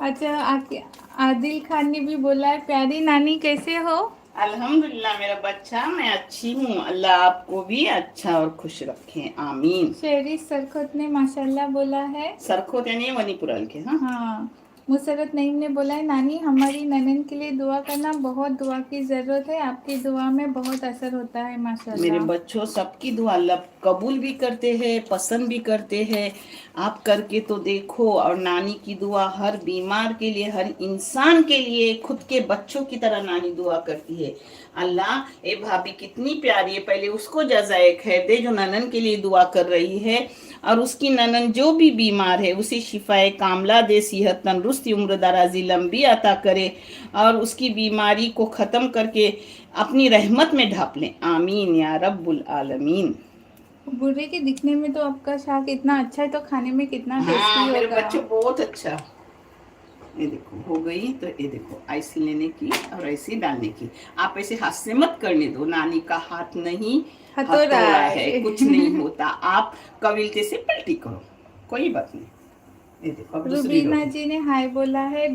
अच्छा आपके आदिल खान ने भी बोला है प्यारी नानी कैसे हो.
अल्हम्दुलिल्लाह मेरा बच्चा मैं अच्छी हूँ. अल्लाह आपको भी अच्छा और खुश रखे. आमीन.
शेरी सरखोत ने माशाल्लाह बोला है.
सरखोत यानी मणिपुरल के.
हाँ मुसरत नईम ने बोला है नानी हमारी ननन के लिए दुआ करना, बहुत दुआ की जरूरत है, आपकी दुआ में बहुत असर होता है माशाल्लाह.
मेरे बच्चों सबकी दुआ अल्लाह कबूल भी करते हैं, पसंद भी करते हैं. आप करके तो देखो. और नानी की दुआ हर बीमार के लिए, हर इंसान के लिए, खुद के बच्चों की तरह नानी दुआ करती है. अल्लाह ये भाभी कितनी प्यारी है. पहले उसको जज़ाए खैर दे जो ननन के लिए दुआ कर रही है, और उसकी ननन जो भी बीमार है उसे शिफाए कामला दे, सेहत तंदुरुस्ती उम्र दराजी लंबी अता करे और उसकी बीमारी को ख़त्म करके अपनी रहमत में ढाप लें. आमीन या रब्बुल आलमीन.
बुर्रे के दिखने में तो आपका शाक इतना अच्छा है, तो खाने में कितना
हाँ
टेस्टी
मेरे
होगा।
बच्चे बहुत अच्छा। ये देखो हो गई, तो ये देखो ऐसे लेने की और ऐसे डालने की। आप ऐसे हाथ से मत करने दो, नानी का हाथ नहीं
हथौड़ा
हथौड़ा है, कुछ नहीं
है।
होता। आप कविल्टे से पलटी करो, कोई बात नहीं। ये देखो अब दूसरी
रुबीना
रोटी।
जी ने हाय बोला है,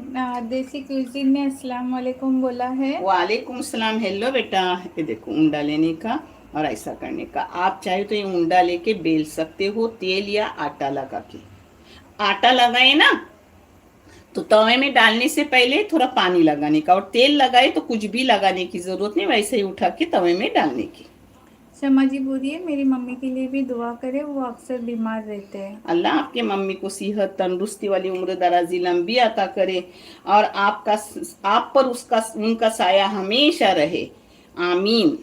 देसी क्यूजिन ने अस्सलाम वालेकुम बोला है।
वालेकुम सलाम, हेलो बेटा। ये देखो उंडा लेने का और ऐसा करने का। आप चाहे तो ये उंडा लेके बेल सकते हो, तेल या आटा लगा के। आटा लगाए ना तो तवे में डालने से पहले थोड़ा पानी लगाने का, और तेल लगाए तो कुछ भी लगाने की जरूरत नहीं, वैसे ही उठा के तवे में डालने की।
शमा जी बोलिए मेरी मम्मी के लिए भी दुआ करें, वो अक्सर बीमार रहते हैं।
अल्लाह आपके मम्मी को सेहत तंदुरुस्ती वाली उम्र दराजी लंबी अता करे, और आपका आप पर उसका उनका साया हमेशा रहे। आमीन।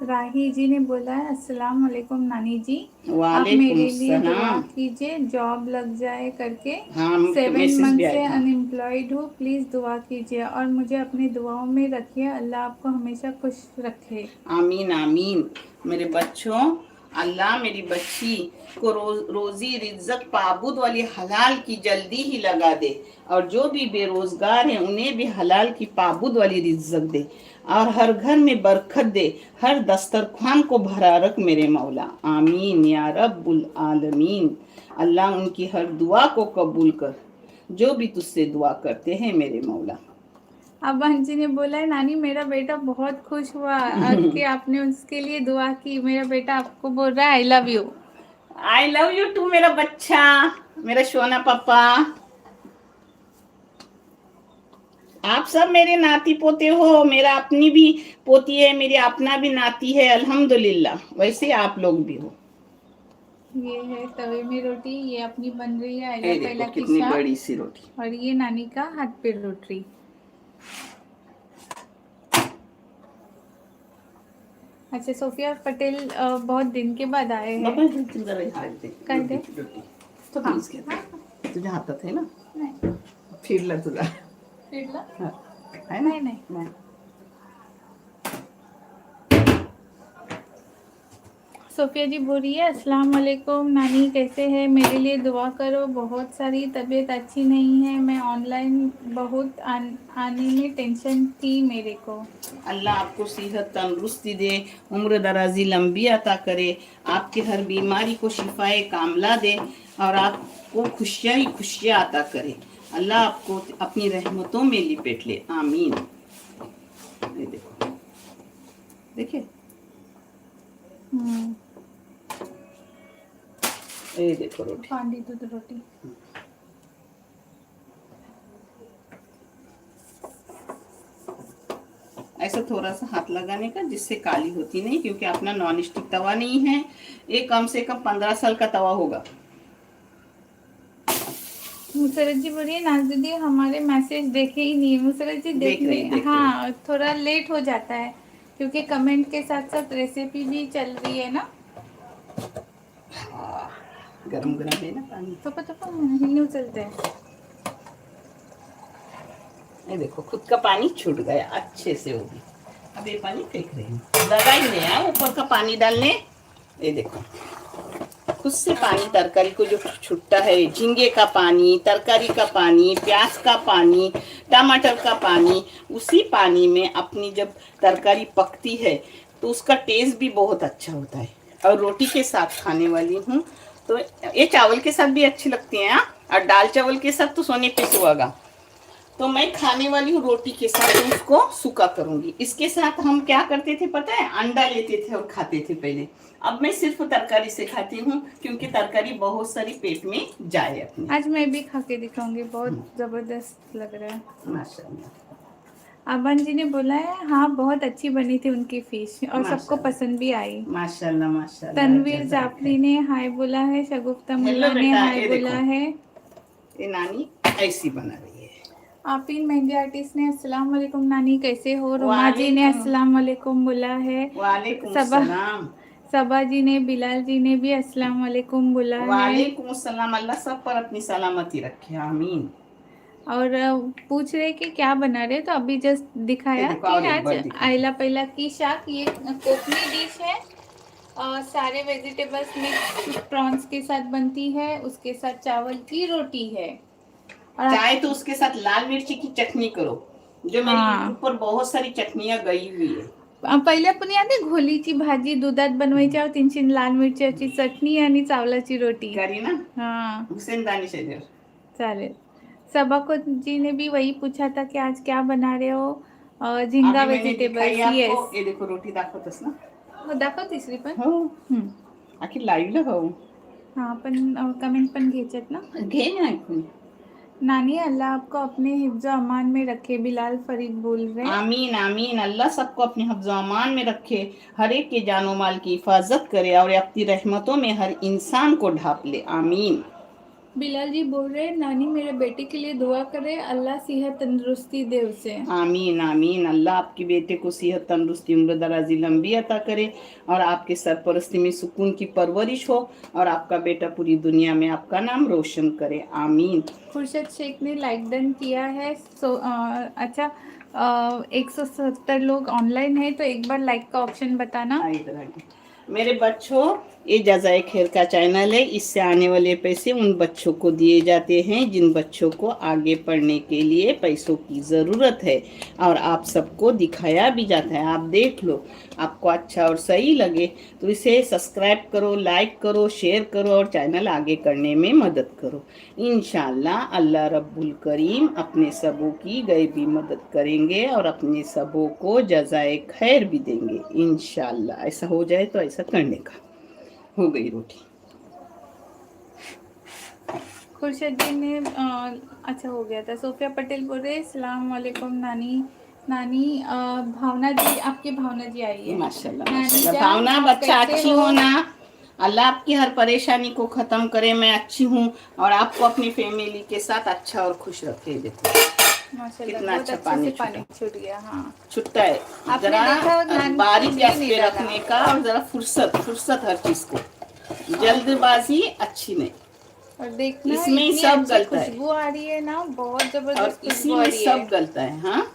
राही जी ने बोला है अस्सलाम वालेकुम नानी जी, आप
वालेकुम
मेरे लिए दुआ
सलाम।
कीजिए, जॉब लग जाए करके।
हाँ
7
मैसेज भी
मंथ
आया
से
था।
अनएम्प्लॉयड हूँ, प्लीज़ दुआ कीजिए और मुझे अपनी दुआओं में रखिए, अल्लाह आपको हमेशा खुश रखे।
आमीन आमीन। मेरे बच्चों, अल्लाह मेरी बच्ची को रोजी रिज्जक पाबूद वाली हलाल की जल्दी ही लगा दे, और जो भी बेरोजगार हैं उन्हें भी हलाल की पाबूद वाली रिज्जक दे, और हर घर में बरकत दे, हर दस्तरखान को भरा रख मेरे मौला। आमीन या रब्बुल आलमीन। अल्लाह उनकी हर दुआ को कबूल कर, जो भी तुझसे दुआ करते हैं मेरे मौला।
अब जी ने बोला है नानी मेरा बेटा बहुत खुश हुआ कि आपने उसके लिए दुआ की, मेरा बेटा आपको बोल रहा है I love you.
I love you too मेरा बच्चा, मेरा सोना पापा। आप सब मेरे नाती पोते हो, मेरा अपनी भी पोती है, मेरी अपना भी नाती है, अल्हम्दुलिल्लाह। वैसे आप लोग भी हो।
ये है तवे में रोटी, ये अपनी बन रही है आयला
ये देखो
पहला की
कितनी
शाम,
बड़ी सी रोटी।
और ये नानी का हाथ पे रोटी। अच्छा सोफिया पटेल बहुत दिन के बाद आए हैं।
बाबा जरा हाथ दे
कर दे।
रोटी रोटी तो
हाँ
प्लीज
हाँ,
कहते तुझ्या हातात आहे ना,
नहीं
फिरला तुझा।
फिरला?
हाँ, है ना?
नहीं नहीं।
नाही.
सोफिया जी बोल रही है अस्सलाम वालेकुम नानी कैसे है, मेरे लिए दुआ करो, बहुत सारी तबीयत अच्छी नहीं है, मैं ऑनलाइन बहुत आने में टेंशन थी मेरे को।
अल्लाह आपको सेहत तंदुरुस्ती दे, उम्र दराजी लंबी अता करे, आपके हर बीमारी को शिफाए कामला दे, और आपको खुशियाँ ही खुशियाँ अता करे। अल्लाह आपको अपनी रहमतों में लिपेट ले। आमीन। ये देखो, देखिए ये देखो रोटी।
पानी दूध रोटी।
ऐसा थोड़ा सा हाथ लगाने का, जिससे काली होती नहीं, क्योंकि अपना नॉन स्टिक तवा नहीं है, ये कम से कम 15 साल का तवा होगा।
मुसरत जी बोलिए नाज दीदी हमारे मैसेज देखे ही नहीं। मुसरत जी
देख रही
देखने
देख रही।
हाँ थोड़ा लेट हो जाता है, क्योंकि कमेंट के साथ साथ रेसिपी भी चल रही है ना।
गरम गरम है ना पानी।
तो हिन्नू चलते हैं।
ये देखो खुद का पानी छूट गया अच्छे से, वो भी। अब ये पानी फेंक रही हूँ, लगा ही नहीं है ऊपर का पानी डालने। ये देखो खुद से पानी तरकारी को जो छूटता है, झींगे का पानी, तरकारी का पानी, प्याज का पानी, टमाटर का पानी, उसी पानी में अपनी जब तरकारी पकती है तो उसका टेस्ट भी बहुत अच्छा होता है। और रोटी के साथ खाने वाली हूँ, तो ये चावल के साथ भी अच्छी लगती है। और दाल चावल के साथ तो सोने पे सुहागा। तो मैं खाने वाली हूँ रोटी के साथ, तो उसको सूखा करूंगी। इसके साथ हम क्या करते थे पता है, अंडा लेते थे और खाते थे पहले। अब मैं सिर्फ तरकारी से खाती हूँ, क्योंकि तरकारी बहुत सारी पेट में जाए अपने।
आज मैं भी खा के दिखाऊंगी, बहुत जबरदस्त लग रहा है।
माशाल्लाह।
अबन जी ने बोला है हाँ बहुत अच्छी बनी थी उनकी फिश, और सबको
माशाल्लाह
पसंद भी आई।
माशाल्लाह माशाल्लाह।
तनवीर
जज़ाक
जाफरी ने हाय बोला है, शगुफ्ता
है।
मुल्ला
हेलो
ने
बेटा,
हाय
ये
बोला
देखो
है।
ये नानी ऐसी बना रही है।
आफरीन मेहंदी आर्टिस्ट ने अस्सलाम वालेकुम नानी कैसे हो। रुमा जी ने
वालेकुम
अस्सलाम वालेकुम बोला है।
वालेकुम
सबा
सलाम।
सबा जी ने, बिलाल जी ने भी अस्सलाम वालेकुम बोला है।
वालेकुम सलाम। अल्लाह सब पर अपनी सलामती रखे। आमीन।
और पूछ रहे कि क्या बना रहे, तो अभी जस्ट दिखाया
देखो,
कि
और एक
आज
बार दिखा।
आयला पहला की शाक, ये कोकनी डिश है। सारे वेजिटेबल्स मिक्स प्रॉन्स के साथ बनती है, उसके साथ चावल की रोटी है। और
चाहे तो उसके साथ लाल मिर्ची की चटनी करो, जो मेरी यूट्यूब पर बहुत सारी चटनियां गई हुई है।
पहिले आपण याद आहे घोलीची भाजी दुधात बनवायची, और 3 लाल मिरच्याची चटणी आणि चावलाची रोटी।
करी ना,
हाँ
हुसैन दानिश इधर।
चालेल। सबको जी ने भी वही पूछा था कि आज क्या बना रहे हो, झिंगा
अभी मैंने दिखाई
वेजिटेबल्स।
आपको,
यस,
ये देखो रोटी दाखवतस ना।
हो दाखव तिसरी पण।
हो,
हम्म.
आखिर लाईव्हला हो,
हाँ पण कमेंट पण घ्यायच्यात ना।
घे ना ऐकून।
नानी अल्लाह आपको अपने हिफ्ज़ अमान में रखे, बिलाल फरीद बोल रहे।
आमीन आमीन, अल्लाह सबको अपने हिफ्ज़ अमान में रखे, हर एक के जानो माल की हिफाजत करे और अपनी रहमतों में हर इंसान को ढाप ले, आमीन।
बिलाल जी बोल रहे नानी मेरे बेटे के लिए दुआ करे, अल्लाह सेहत तंदुरुस्ती दे उसे।
आमीन आमीन, अल्लाह आपके बेटे को सेहत तंदुरुस्ती उम्र दराजी लंबी अता करे और आपके सरपरस्ती में सुकून की परवरिश हो और आपका बेटा पूरी दुनिया में आपका नाम रोशन करे, आमीन।
खुर्शद शेख ने लाइक डन किया है। अच्छा, 170 लोग ऑनलाइन है, तो एक बार लाइक का ऑप्शन बताना।
इधर आगे। मेरे बच्चों, ये जज़ाए खैर का चैनल है, इससे आने वाले पैसे उन बच्चों को दिए जाते हैं जिन बच्चों को आगे पढ़ने के लिए पैसों की ज़रूरत है, और आप सबको दिखाया भी जाता है। आप देख लो, आपको अच्छा और सही लगे तो इसे सब्सक्राइब करो, लाइक करो, शेयर करो और चैनल आगे करने में मदद करो। इंशाल्लाह अल्लाह रब्बुल करीम अपने सबों की गैबी मदद करेंगे और अपने सबों को जज़ाए खैर भी देंगे इंशाल्लाह। ऐसा हो जाए तो ऐसा करने का। हो गई रोटी।
खुर्शद जी ने अच्छा हो गया था। सोफिया पटेल बोल रहे सलाम वालेकुम नानी। नानी भावना जी, आपकी भावना जी आई है।
माशाल्लाह
नानी
माशाल्लाह,
जान,
भावना
आप
बच्चा
कैसे
अच्छी हो ना, अल्लाह आपकी हर परेशानी को ख़त्म करे। मैं अच्छी हूँ और आपको अपनी फैमिली के साथ अच्छा और खुश रखे। देखो
माशाल्लाह,
कितना
बहुत
अच्छा
अच्छे से
पानी
पानी छूट गया। हाँ,
छुट्टा है।
आपने
जरा
देखा नानी
बारीक
कुछ भी
गैस
नहीं
पे
डाला।
रखने का और जरा फुर्सत फुर्सत हर चीज को, जल्दबाजी अच्छी नहीं।
और देखना
इसमें
इतनी
सब
अच्छी
गलता है
खुशबू आ रही है ना, बहुत
और
जबरदस्त
इसी
खुशबू आ
में
रही
सब
है।
गलता है। हाँ,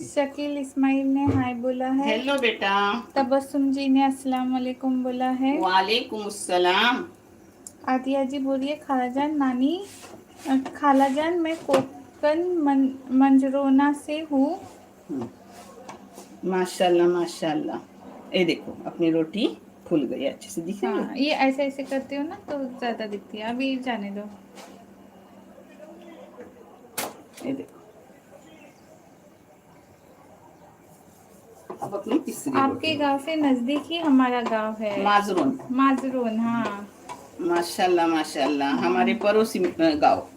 शकील इस्माइल ने हाय बोला है।
हेलो बेटा।
तबस्सुम जी ने अस्सलाम वालेकुम बोला है।
वालेकुम अस्सलाम।
आतिया जी बोलिए खालाजान नानी, खालाजान मैं कोकन मंजरोना से हूँ।
माशाल्लाह माशाल्लाह। ये देखो अपनी रोटी फूल गई, अच्छे से दिख रही है।
हाँ, ये ऐसे ऐसे करते हो ना तो ज़्यादा दिखती है। अभी जाने दो।
ये देखो, अब अपनी तीसरी
आपके
रोटी।
गांव से नज़दीक ही हमारा गांव है,
माजरून।
माजरून। हाँ,
माशाल्लाह माशाल्लाह, हमारे पड़ोसी गाँव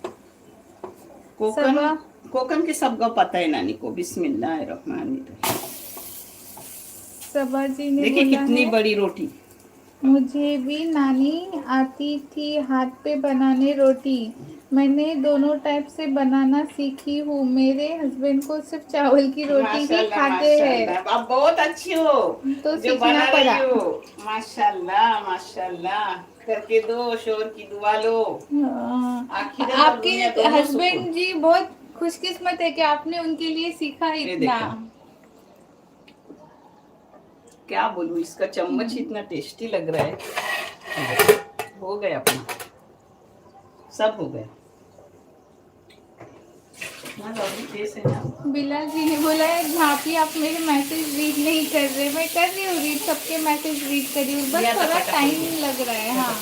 कोकन।
सबा
कोकन के सब गाँव पता है नानी को। बिस्मिल्लाहिर्रहमानिर्रहीम।
सबा जी ने
देखिए
बोला
कितनी
है
बड़ी रोटी।
मुझे भी नानी आती थी हाथ पे बनाने रोटी। मैंने दोनों टाइप से बनाना सीखी हूँ। मेरे हस्बैंड को सिर्फ चावल की रोटी ही
माशाल्लाह
खाते हैं,
माशाल्लाह, आप बहुत अच्छी हो
तो
जो
सीखना
बना
पड़ा।
रही हो। माशाल्लाह माशाल्लाह, करके दो, शोर की दुआ लो। आखिरत और
आपके
दुनिया दोनों सुकून।
हस्बैंड जी बहुत खुशकिस्मत है कि आपने उनके लिए सीखा
ये
इतना।
देखो, क्या बोलूं, इसका चम्मच इतना टेस्टी लग रहा है। हो गया अपना, सब हो गया।
बिलाल जी ने बोला है भाभी आप मेरे मैसेज रीड नहीं कर रहे। मैं कर रही हूँ रीड, सबके मैसेज रीड कर रही हूँ, बस थोड़ा टाइम लग रहा है। हाँ,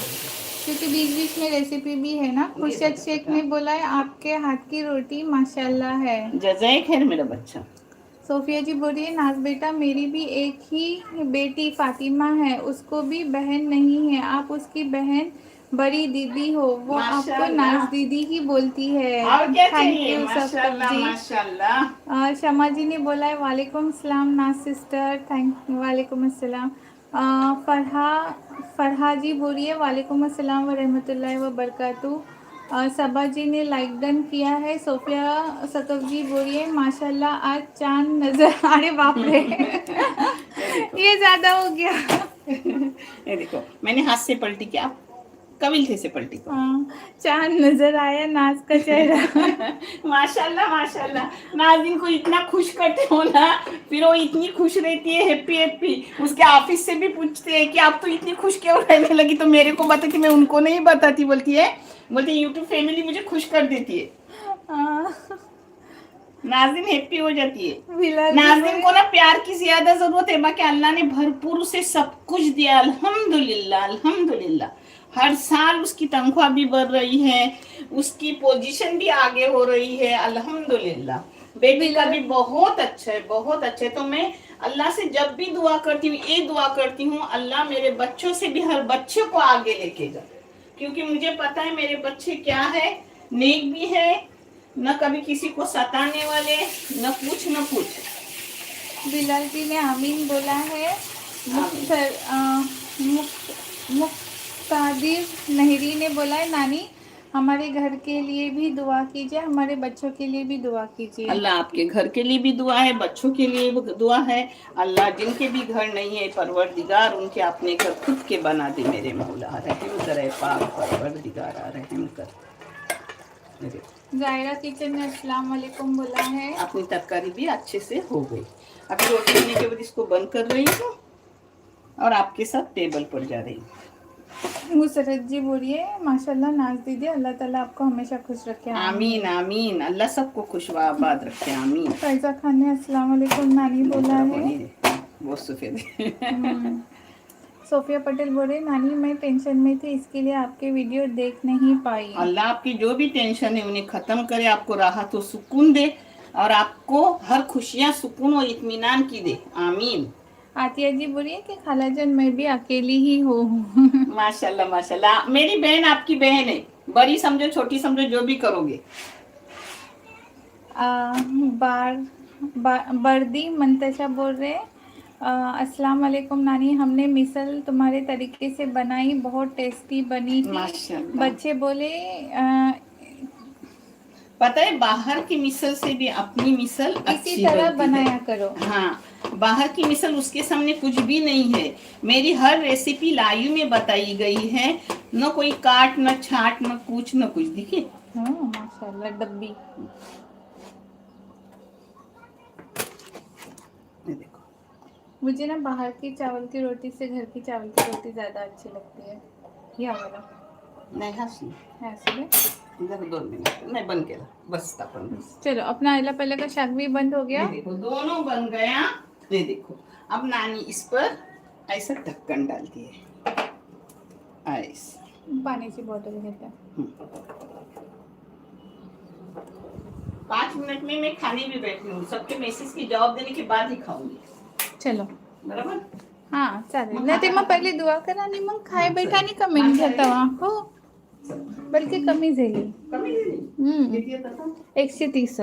क्योंकि बीच बीच में रेसिपी भी है ना। खुर्शद शेख ने बोला है आपके हाथ की रोटी माशाल्लाह है।
जज़ाए खैर मेरा बच्चा।
सोफिया जी बोल रही है नाज बेटा मेरी भी एक ही बेटी फातिमा है, उसको भी बहन नहीं है। आप उसकी बहन बड़ी दीदी हो, वो आपको नाज दीदी ही बोलती है।
और क्या
थैंक
चाहिए?
यू सफदर
माशाल्लाह
जी।
माशाल्लाह।
शमा जी ने बोला है वालेकुम सलाम नाज सिस्टर, थैंक वालेकुम अस्सलाम। फरहा जी बोलिए वालेकुम अस्सलाम व रहमतुल्लाहि व बरकातहू। सबा जी ने लाइक डन किया है। सोफिया सकफ जी बोल रही है माशाल्लाह आज चांद नजर अरे बाप रे
ये देखो
ये ज्यादा हो गया।
ये देखो मैंने हाथ से पलटी किया, आप कबीलते से पलटी करो।
हाँ, चांद नजर आया नाज का चेहरा।
माशाल्लाह माशाल्लाह, नाज़रीन को इतना खुश करते हो ना, फिर वो इतनी खुश रहती है, हैप्पी हैप्पी। उसके ऑफिस से भी पूछते हैं कि आप तो इतनी खुश क्यों रहने लगी, तो मेरे को बताती, मैं उनको नहीं बताती। बोलती यूट्यूब फैमिली मुझे खुश कर देती है।
हाँ,
नाज़रीन हैप्पी हो जाती है।
बिलाल जी
नाज़रीन को
बोले
ना प्यार की ज्यादा जरूरत है, बाकी अल्लाह ने भरपूर उसे सब कुछ दिया, अल्हम्दुलिल्लाह अल्हम्दुलिल्लाह। हर साल उसकी तनख्वाह भी बढ़ रही है, उसकी पोजीशन भी आगे हो रही है, अल्हम्दुलिल्लाह। बेटी का भी बहुत अच्छा है, बहुत अच्छा है। तो मैं अल्लाह से जब भी दुआ करती हूँ, ये दुआ करती हूँ, अल्लाह मेरे बच्चों से भी हर बच्चे को आगे लेके जा, क्योंकि मुझे पता है मेरे बच्चे क्या है, नेक भी है, न कभी किसी को सताने वाले, न कुछ।
बिलाल जी ने आमीन बोला है। मुक्तादिर नहरी ने बोला है नानी हमारे घर के लिए भी दुआ कीजिए, हमारे बच्चों के लिए भी दुआ कीजिए।
अल्लाह आपके घर के लिए भी दुआ है, बच्चों के लिए भी दुआ है। अल्लाह जिनके भी घर नहीं है, परवरदिगार उनके अपने घर खुद के बना दे मेरे मौला, रहम करे पाक परवरदिगार रहम कर।
जायरा किचन ने अस्सलाम वालेकुम बोला है।
अपनी तरकारी भी अच्छे से हो गई। अभी रोटी बनने के बाद इसको बंद कर रही हूँ और आपके साथ टेबल पर जा रही हूँ।
मुसरत जी बोलिए माशाल्लाह नाज दीदी, अल्लाह ताला आपको हमेशा खुश रखे।
आमीन आमीन, अल्लाह सबको खुश व आबाद रखे, आमीन।
फैजा खान ने अस्सलाम वालेकुम नानी बोला है।
बहुत सफेद।
सोफिया पटेल बोले नानी मैं टेंशन में थी इसके लिए आपके वीडियो देख नहीं पाई।
अल्लाह आपकी जो भी टेंशन है उन्हें खत्म करे, आपको राहत और सुकून दे, और आपको हर खुशियाँ सुकून और इत्मीनान की दे, आमीन।
आतिया जी बोलिए कि खालाजान मैं भी अकेली ही हूँ।
माशाल्लाह माशाल्लाह, मेरी बहन आपकी बहन है, बड़ी समझो छोटी समझो, जो भी करोगे।
बर्दी मंतशा बोल रहे अस्सलाम वालेकुम नानी, हमने मिसल तुम्हारे तरीके से बनाई, बहुत टेस्टी बनी थी।
माशाल्लाह।
बच्चे बोले
पता है बाहर की मिसल से भी अपनी मिसल
इसी तरह बनाया करो।
हाँ, बाहर की मिसल उसके सामने कुछ भी नहीं है। मेरी हर रेसिपी लाइव में बताई गई है, न कोई काट न छाट न कुछ देखिए।
माशाल्लाह डब्बी।
देखो
मुझे ना बाहर की चावल की रोटी से घर की चावल की रोटी ज्यादा अच्छी लगती है। या वाला
नहीं हंसी इधर 2 मिनट मैं बन के बस तापन बस।
चलो अपना आइला पहले का शाक भी बंद हो गया।
ये देखो दोनों बन गया। ये देखो अब नानी इस पर ऐसा ढक्कन डालती है, ऐसे
पानी की बोतल घेता
5 मिनट में मैं खाने भी बैठी हूँ, सबके मैसेज की जवाब देने के बाद ही खाऊंगी।
चलो
बराबर।
हाँ चालेल ना, ते मग पहिले दुआ करा आणि मग खाय बैठा आणि कमेंट घेता हो, बल्कि कमी झाली
कमी झाली? किती येत आता?
130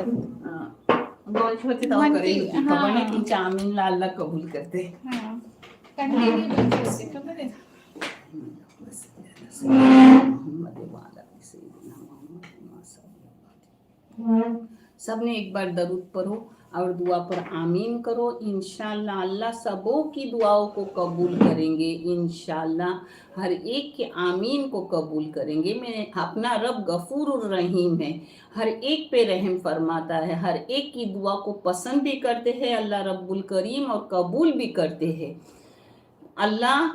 दोनशे होते तेव्हा करेल होती. खबर नाही तुमच्या आमीनला अल्लाह कबूल करते.
कंटिन्यू होते खबर आहे.
सबने एक बार दरूद पढ़ो और दुआ पर आमीन करो। इंशाल्लाह अल्लाह सबों की दुआओं को कबूल करेंगे, इंशाल्लाह हर एक के आमीन को कबूल करेंगे। मैं अपना रब गफूर रहीम है, हर एक पे रहम फरमाता है, हर एक की दुआ को पसंद भी करते हैं अल्लाह रब्बुल करीम और कबूल भी करते हैं। अल्लाह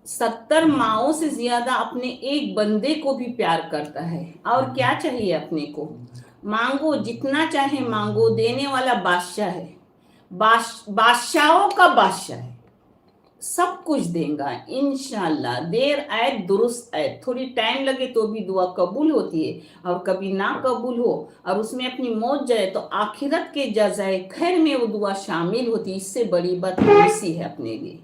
70 माओं से ज्यादा अपने एक बंदे को भी प्यार करता है। और क्या चाहिए अपने को, मांगो जितना चाहे मांगो, देने वाला बादशाह है, बादशाहों का बादशाह है, सब कुछ देगा इंशाल्लाह। देर आए दुरुस्त आए, थोड़ी टाइम लगे तो भी दुआ कबूल होती है, और कभी ना कबूल हो और उसमें अपनी मौत जाए तो आखिरत के जजाए खैर में वो दुआ शामिल होती है। इससे बड़ी बात कौन सी है अपने लिए।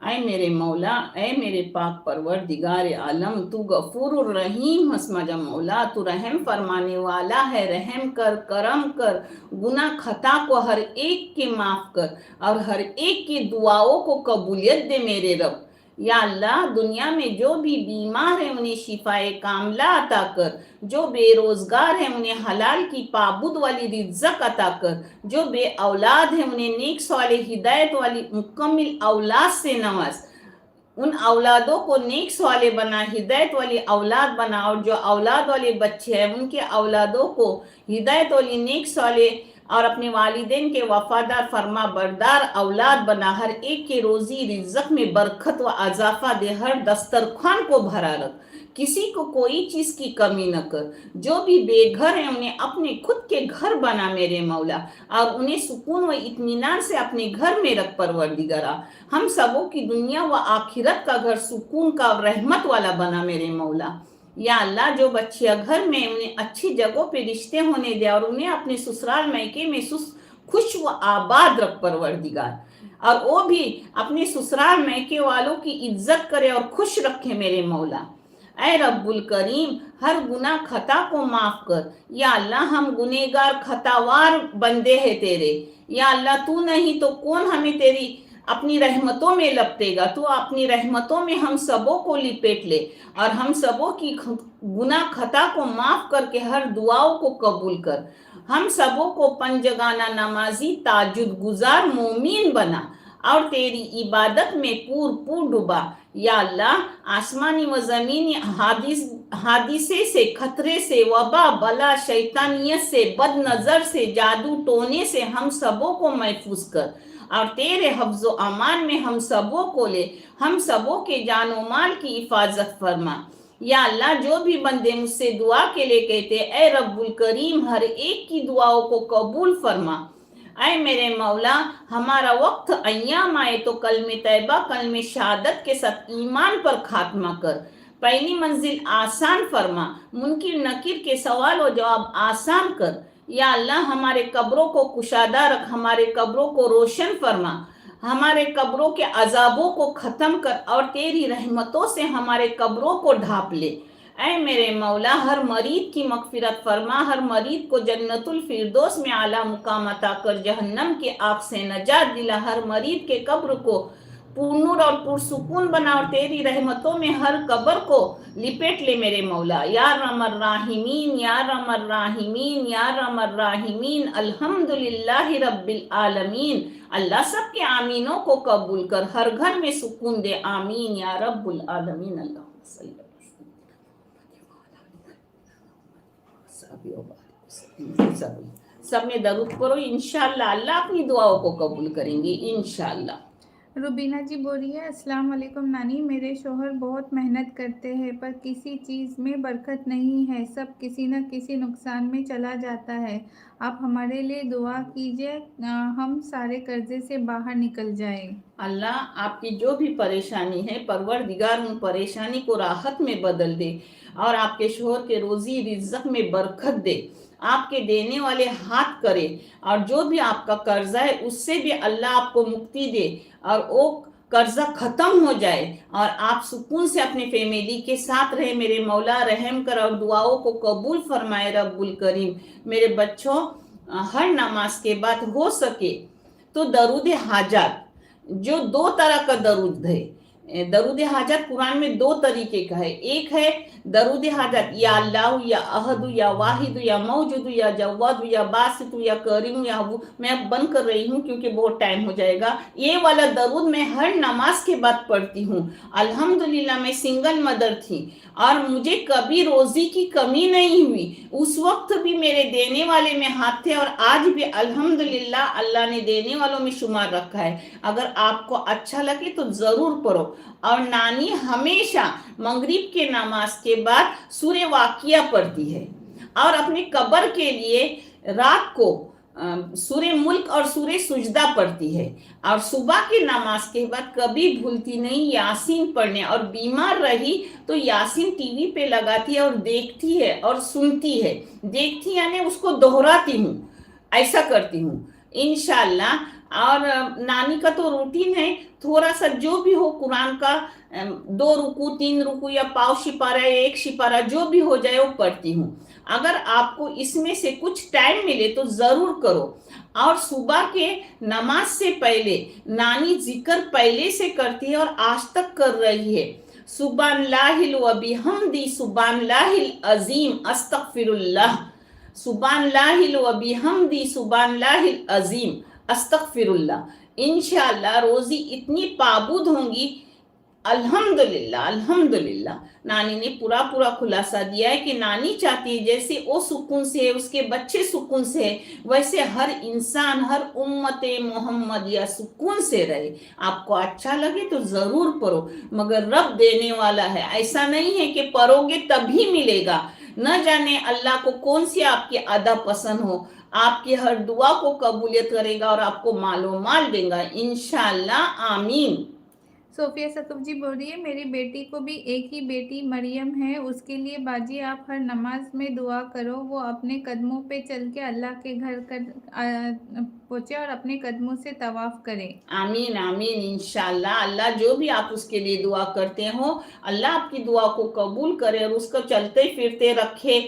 ऐ मेरे मौला, ऐ मेरे पाक परवरदिगार आलम, तू गफूर रहीम हस्मजा मौला, तू रहम फरमाने वाला है, रहम कर, करम कर, गुनाह खता को हर एक के माफ कर और हर एक की दुआओं को कबूलियत दे मेरे रब। या अल्लाह दुनिया में जो भी बीमार है उन्हें शिफाए कामला अता कर, जो बेरोजगार है उन्हें हलाल की पाबूद वाली रिज़्क़ अता कर, जो बे औलाद है उन्हें नेक साले हिदायत वाली मुकम्मिल औलाद से नवाज, उन औलादों को नेक साले बना, हिदायत वाली औलाद बना, और जो औलाद वाले बच्चे हैं उनके औलादों को हिदायत वाली नेक साले और अपने वालिदैन के वफादार फरमा बरदार औलाद बना। हर एक के रोजी रिज़्क़ में बरकत व अजाफा दे, हर दस्तरखान को भरा रख, किसी को कोई चीज की कमी न कर। जो भी बेघर है उन्हें अपने खुद के घर बना मेरे मौला, और उन्हें सुकून व इत्मीनान से अपने घर में रख परवरदिगारा। हम सबों की दुनिया व आखिरत का घर सुकून का रहमत वाला बना मेरे मौला। या अल्लाह जो बच्चियां घर में उन्हें अच्छी जगहों पे रिश्ते होने दे, और उन्हें अपने ससुराल मैके में खुश व आबाद रख परवरदिगार, और वो भी अपने ससुराल मैके वालों की इज्जत करे और खुश रखे मेरे मौला। ऐ रब्बुल करीम हर गुनाह खता को माफ कर। या अल्लाह हम गुनेगार खतावार बंदे हैं तेरे। या अल्लाह तू नहीं तो कौन हमें तेरी अपनी रहमतों में लपटेगा। तू अपनी रहमतों में हम सबों को लिपेट ले, और हम सबों की गुनाह खता को माफ करके हर दुआओं को कबूल कर। हम सबों को पंजगाना नमाजी ताजुद गुजार मोमीन बना, और तेरी इबादत में पूर डूबा। या अल्लाह आसमानी व ज़मीनी हादिसे से, खतरे से, वबा बला शैतानियत से, बद नज़र से, जादू टोने से हम सबों को महफूज कर, और तेरे हफ्ज़ो अमान में हम सबों को ले। हम सबों के जानो माल की हिफाजत फरमा। या अल्लाह जो भी बंदे मुझसे दुआ के लिए कहते, ऐ रब्बुल करीम हर एक की दुआओं को कबूल फरमा। ऐ मेरे मौला हमारा वक्त अय्याम आए तो कलमे तैयबा कलमे शहादत के साथ ईमान पर खात्मा कर। पहली मंजिल आसान फरमा, मुनकिर नकीर के सवाल और जवाब आसान कर। या अल्लाह हमारे कब्रों को कुशादा रख, हमारे कब्रों को रोशन फरमा, हमारे कब्रों के अजाबों को ख़त्म कर, और तेरी रहमतों से हमारे कब्रों को ढाँप ले। ऐ मेरे मौला हर मरीद की मगफिरत फरमा, हर मरीद को जन्नतुल फिरदौस में आला मुकाम अता कर, जहन्नम के आग से नजात दिला। हर मरीद के कब्र को पुरनूर और पुरसुकून बना, और तेरी रहमतों में हर कब्र को लिपेट ले मेरे मौला। या रमर राहिमीन, या रमर राहिमीन, या रमर राहिमीन। अल्हम्दुलिल्लाहि रब्बिल आलमीन। अल्लाह सबके आमीनों को कबूल कर, हर घर में सुकून दे। आमीन या रब्बुल आलमीन। अल्लाह सब में दरूद पढ़ो, इंशाअल्लाह अल्लाह अपनी दुआओं को कबूल करेंगे इंशाअल्लाह।
रुबीना जी बोल रही है, अस्सलाम वालेकुम नानी, मेरे शोहर बहुत मेहनत करते हैं पर किसी चीज़ में बरकत नहीं है, सब किसी न किसी नुकसान में चला जाता है। आप हमारे लिए दुआ कीजिए, हम सारे कर्जे से बाहर निकल जाएं।
अल्लाह आपकी जो भी परेशानी है परवरदिगार उन परेशानी को राहत में बदल दे, और आपके शोहर के रोजी रिज़्क़ में बरकत दे, आपके देने वाले हाथ करे, और जो भी आपका कर्जा है उससे भी अल्लाह आपको मुक्ति दे, और वो कर्जा खत्म हो जाए, और आप सुकून से अपने फैमिली के साथ रहे। मेरे मौला रहम कर और दुआओं को कबूल फरमाए रब्बुल करीम। मेरे बच्चों हर नमाज के बाद हो सके तो दरूद हाजत, जो 2 तरह का दरूद है, दरूद हाजत कुरान में 2 तरीके का है। एक है दरूद हाजत या अल्लाह या अहद या वाहिद या मौजूद या जवाद या बासित या करीम या अबू। मैं अब बंद कर रही हूँ क्योंकि बहुत टाइम हो जाएगा। ये वाला दरूद मैं हर नमाज के बाद पढ़ती हूँ। अल्हम्दुलिल्लाह मैं सिंगल मदर थी और मुझे कभी रोजी की कमी नहीं हुई। उस वक्त भी मेरे देने वाले में हाथ थे, और आज भी अल्हम्दुलिल्लाह अल्लाह ने देने वालों में शुमार रखा है। अगर आपको अच्छा लगे तो जरूर पढ़ो। और नानी हमेशा मगरिब के नमाज के बाद सूरे वाकिया पढ़ती है, और अपने कब्र के लिए रात को सूरे मुल्क और सूरे सुजदा पढ़ती है, और सुबह के नमाज के बाद कभी भूलती नहीं यासीन पढ़ने। और बीमार रही तो यासीन टीवी पे लगाती है और देखती है और सुनती है। देखती यानी उसको दोहराती हूँ, ऐसा करती हूँ। इंशाअल्लाह और नानी का तो रूटीन है, थोड़ा सा जो भी हो कुरान का 2 रुकू 3 रुकू या पाव शिपारा या 1 शिपारा जो भी हो जाए वो पढ़ती हूँ। अगर आपको इसमें से कुछ टाइम मिले तो जरूर करो। और सुबह के नमाज से पहले नानी जिक्र पहले से करती है और आज तक कर रही है। सुब्हानल्लाहिल व बिहम्दी सुब्हानल्लाहिल अजीम अस्तगफिरुल्लाह, सुब्हानल्लाहिल व बिहम्दी सुब्हानल्लाहिल अजीम अस्तगफिरुल्लाह। इंशाअल्लाह रोजी इतनी पाबूद होंगी। अल्हम्दुलिल्लाह अल्हम्दुलिल्लाह। नानी ने पूरा खुलासा दिया है कि नानी चाहती है जैसे वो सुकून से है, उसके बच्चे सुकून से है, वैसे हर इंसान, हर उम्मत मोहम्मदिया सुकून से रहे। आपको अच्छा लगे तो जरूर पढ़ो, मगर रब देने वाला है, ऐसा नहीं है कि पढ़ोगे तभी मिलेगा। न जाने अल्लाह को कौन सी आपकी अदा पसंद हो, आपकी हर दुआ को कबूलियत करेगा और आपको मालो माल देगा इंशाअल्लाह। आमीन।
सोफिया सकब जी बोल रही है, मेरी बेटी को भी एक ही बेटी मरियम है, उसके लिए बाजी आप हर नमाज में दुआ करो, वो अपने कदमों पे चल के अल्लाह के घर पहुँचे और अपने कदमों से तवाफ करे।
आमीन आमीन इंशाअल्लाह। अल्लाह जो भी आप उसके लिए दुआ करते हो, अल्लाह आपकी दुआ को कबूल करे और उसको चलते फिरते रखे।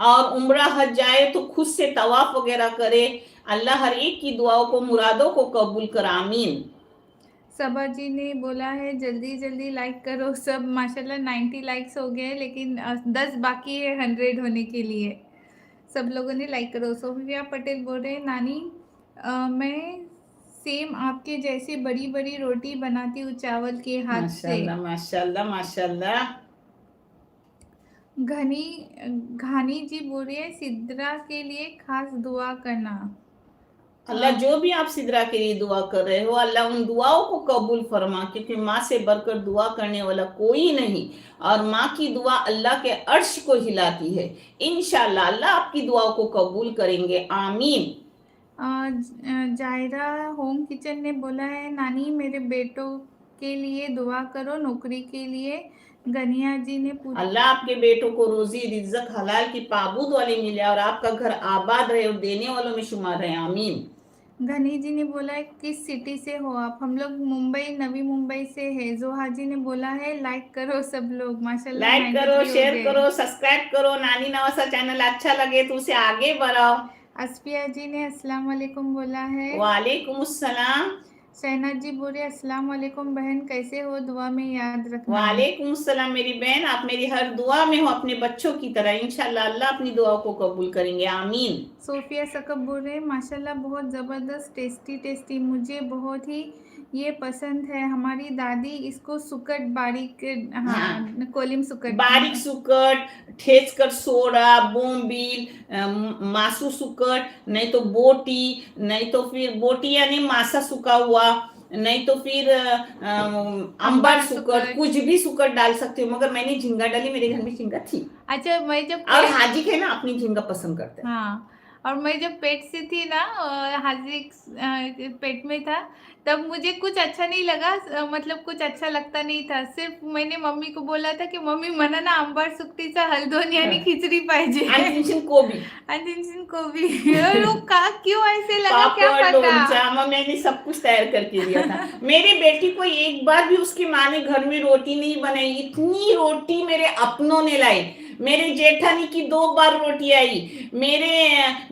और उम्रा हज जाए तो खुद से तवाफ वगैरह करे। अल्लाह हर एक की दुआओं को, मुरादों को कबूल कर। आमीन।
सबा जी ने बोला है जल्दी जल्दी लाइक करो सब। माशाल्लाह 90 लाइक्स हो गए, लेकिन 10 बाकी है 100 होने के लिए। सब लोगों ने लाइक करो। सोफिया पटेल बोल रहे हैं, नानी मैं सेम आपके जैसे बड़ी बड़ी रोटी बनाती हूँ चावल के हाथ से।
माशाल्लाह माशाल्लाह माशाल्लाह।
घानी जी बोल रहे हैं, सिद्रा के लिए खास दुआ करना।
अल्लाह जो भी आप सिद्रा के लिए दुआ कर रहे हो, अल्लाह उन दुआओं को कबूल फरमा, क्योंकि माँ से बढ़कर दुआ करने वाला कोई नहीं। और माँ की दुआ अल्लाह के अर्श को हिलाती है। इंशाअल्लाह अल्लाह आपकी दुआओं को कबूल करेंगे। आमीन।
जायरा होम किचन ने बोला है, नानी मेरे बेटों के लिए दुआ करो, नौकरी के लिए। गनिया जी ने
अल्लाह आपके बेटों को रोजी रिज्जक हलाल की पाबूद वाली मिले और आपका घर आबाद रहे और देने वालों में शुमार रहे। आमीन।
घनी जी ने बोला है, किस सिटी से हो आप? हम लोग मुंबई, नवी मुंबई से है। जोहा जी ने बोला है, लाइक करो सब लोग। माशाल्लाह
लाइक करो,
93 हो
शेयर
गए।
करो, सब्सक्राइब करो। नानी नवासा चैनल अच्छा लगे तो उसे आगे बढ़ाओ।
अस्फिया जी ने अस्सलाम वालेकुम बोला है।
वालेकुम अस्सलाम।
शहनाज जी बोले, अस्सलाम वालेकुम बहन, कैसे हो? दुआ में याद रखना।
वालेकुम सलाम मेरी बहन, आप मेरी हर दुआ में हो अपने बच्चों की तरह। इंशाल्लाह अल्लाह अपनी दुआओं को कबूल करेंगे। आमीन।
सोफिया सकब बोल रहे हैं, माशाल्लाह बहुत ज़बरदस्त, टेस्टी टेस्टी, मुझे बहुत ही ये पसंद है। हमारी दादी इसको सुकट बारीक, हाँ कोलिम सुकट,
बारीक सुकट, ठेच कर सोडा, बोम्बिल, मासू सुकट, नहीं तो बोटी, नहीं तो फिर बोटी यानी मासा सूखा हुआ, नहीं तो फिर अंबर सुकट, कुछ भी सुकट डाल सकते हो। मगर मैंने झींगा डाली, मेरे घर में झींगा थी।
अच्छा, मैं जब
और हाजी है ना अपनी झींगा पसंद करते हैं।
हाँ, और मैं जब पेट से थी ना, हाजिर पेट में था, तब मुझे कुछ अच्छा नहीं लगा, मतलब कुछ अच्छा लगता नहीं था। सिर्फ मैंने मम्मी को बोला था की मम्मी मला ना आंबार सुकटीचा हलदोनी आणि खिचडी पाहिजे।
आणखीन कोबी,
आणखीन कोबी। वो का क्यों ऐसे लगा, क्या
पापड़,
पता।
लोणचा, मम्मी मैंने सब कुछ तैयार करके दिया था। मेरी बेटी को एक बार भी उसकी माँ ने घर में रोटी नहीं बनाई। इतनी रोटी मेरे अपनों ने लाई। मेरे जेठानी की 2 बार रोटी आई, मेरे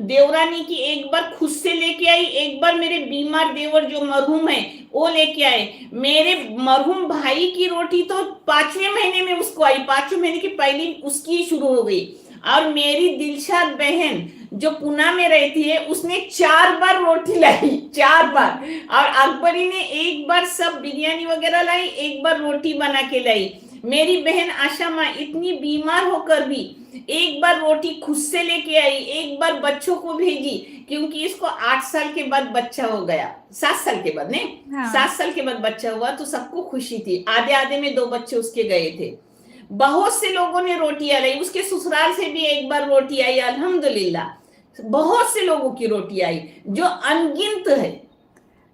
देवरानी की 1 बार खुद से लेके आई, 1 बार मेरे बीमार देवर जो मरहूम है वो लेके आए। मेरे मरहूम भाई की रोटी तो 5वें महीने में उसको आई, 5वें महीने की पहली उसकी शुरू हो गई। और मेरी दिलशाद बहन जो पुणे में रहती है, उसने 4 बार रोटी लाई, 4 बार। और अकबरी ने 1 बार सब बिरयानी वगैरह लाई, 1 बार रोटी बना के लाई। मेरी बहन आशा माँ इतनी बीमार होकर भी 1 बार रोटी खुद से लेके आई, 1 बार बच्चों को भेजी, क्योंकि इसको 8 साल के बाद बच्चा हो गया। 7 साल के बाद नहीं,
हाँ।
7 साल के बाद बच्चा हुआ तो सबको खुशी थी। आधे आधे में 2 बच्चे उसके गए थे। बहुत से लोगों ने रोटियां लाई, उसके ससुराल से भी 1 बार रोटी आई। अल्हम्दुलिल्लाह बहुत से लोगों की रोटी आई, जो अनगिनत है।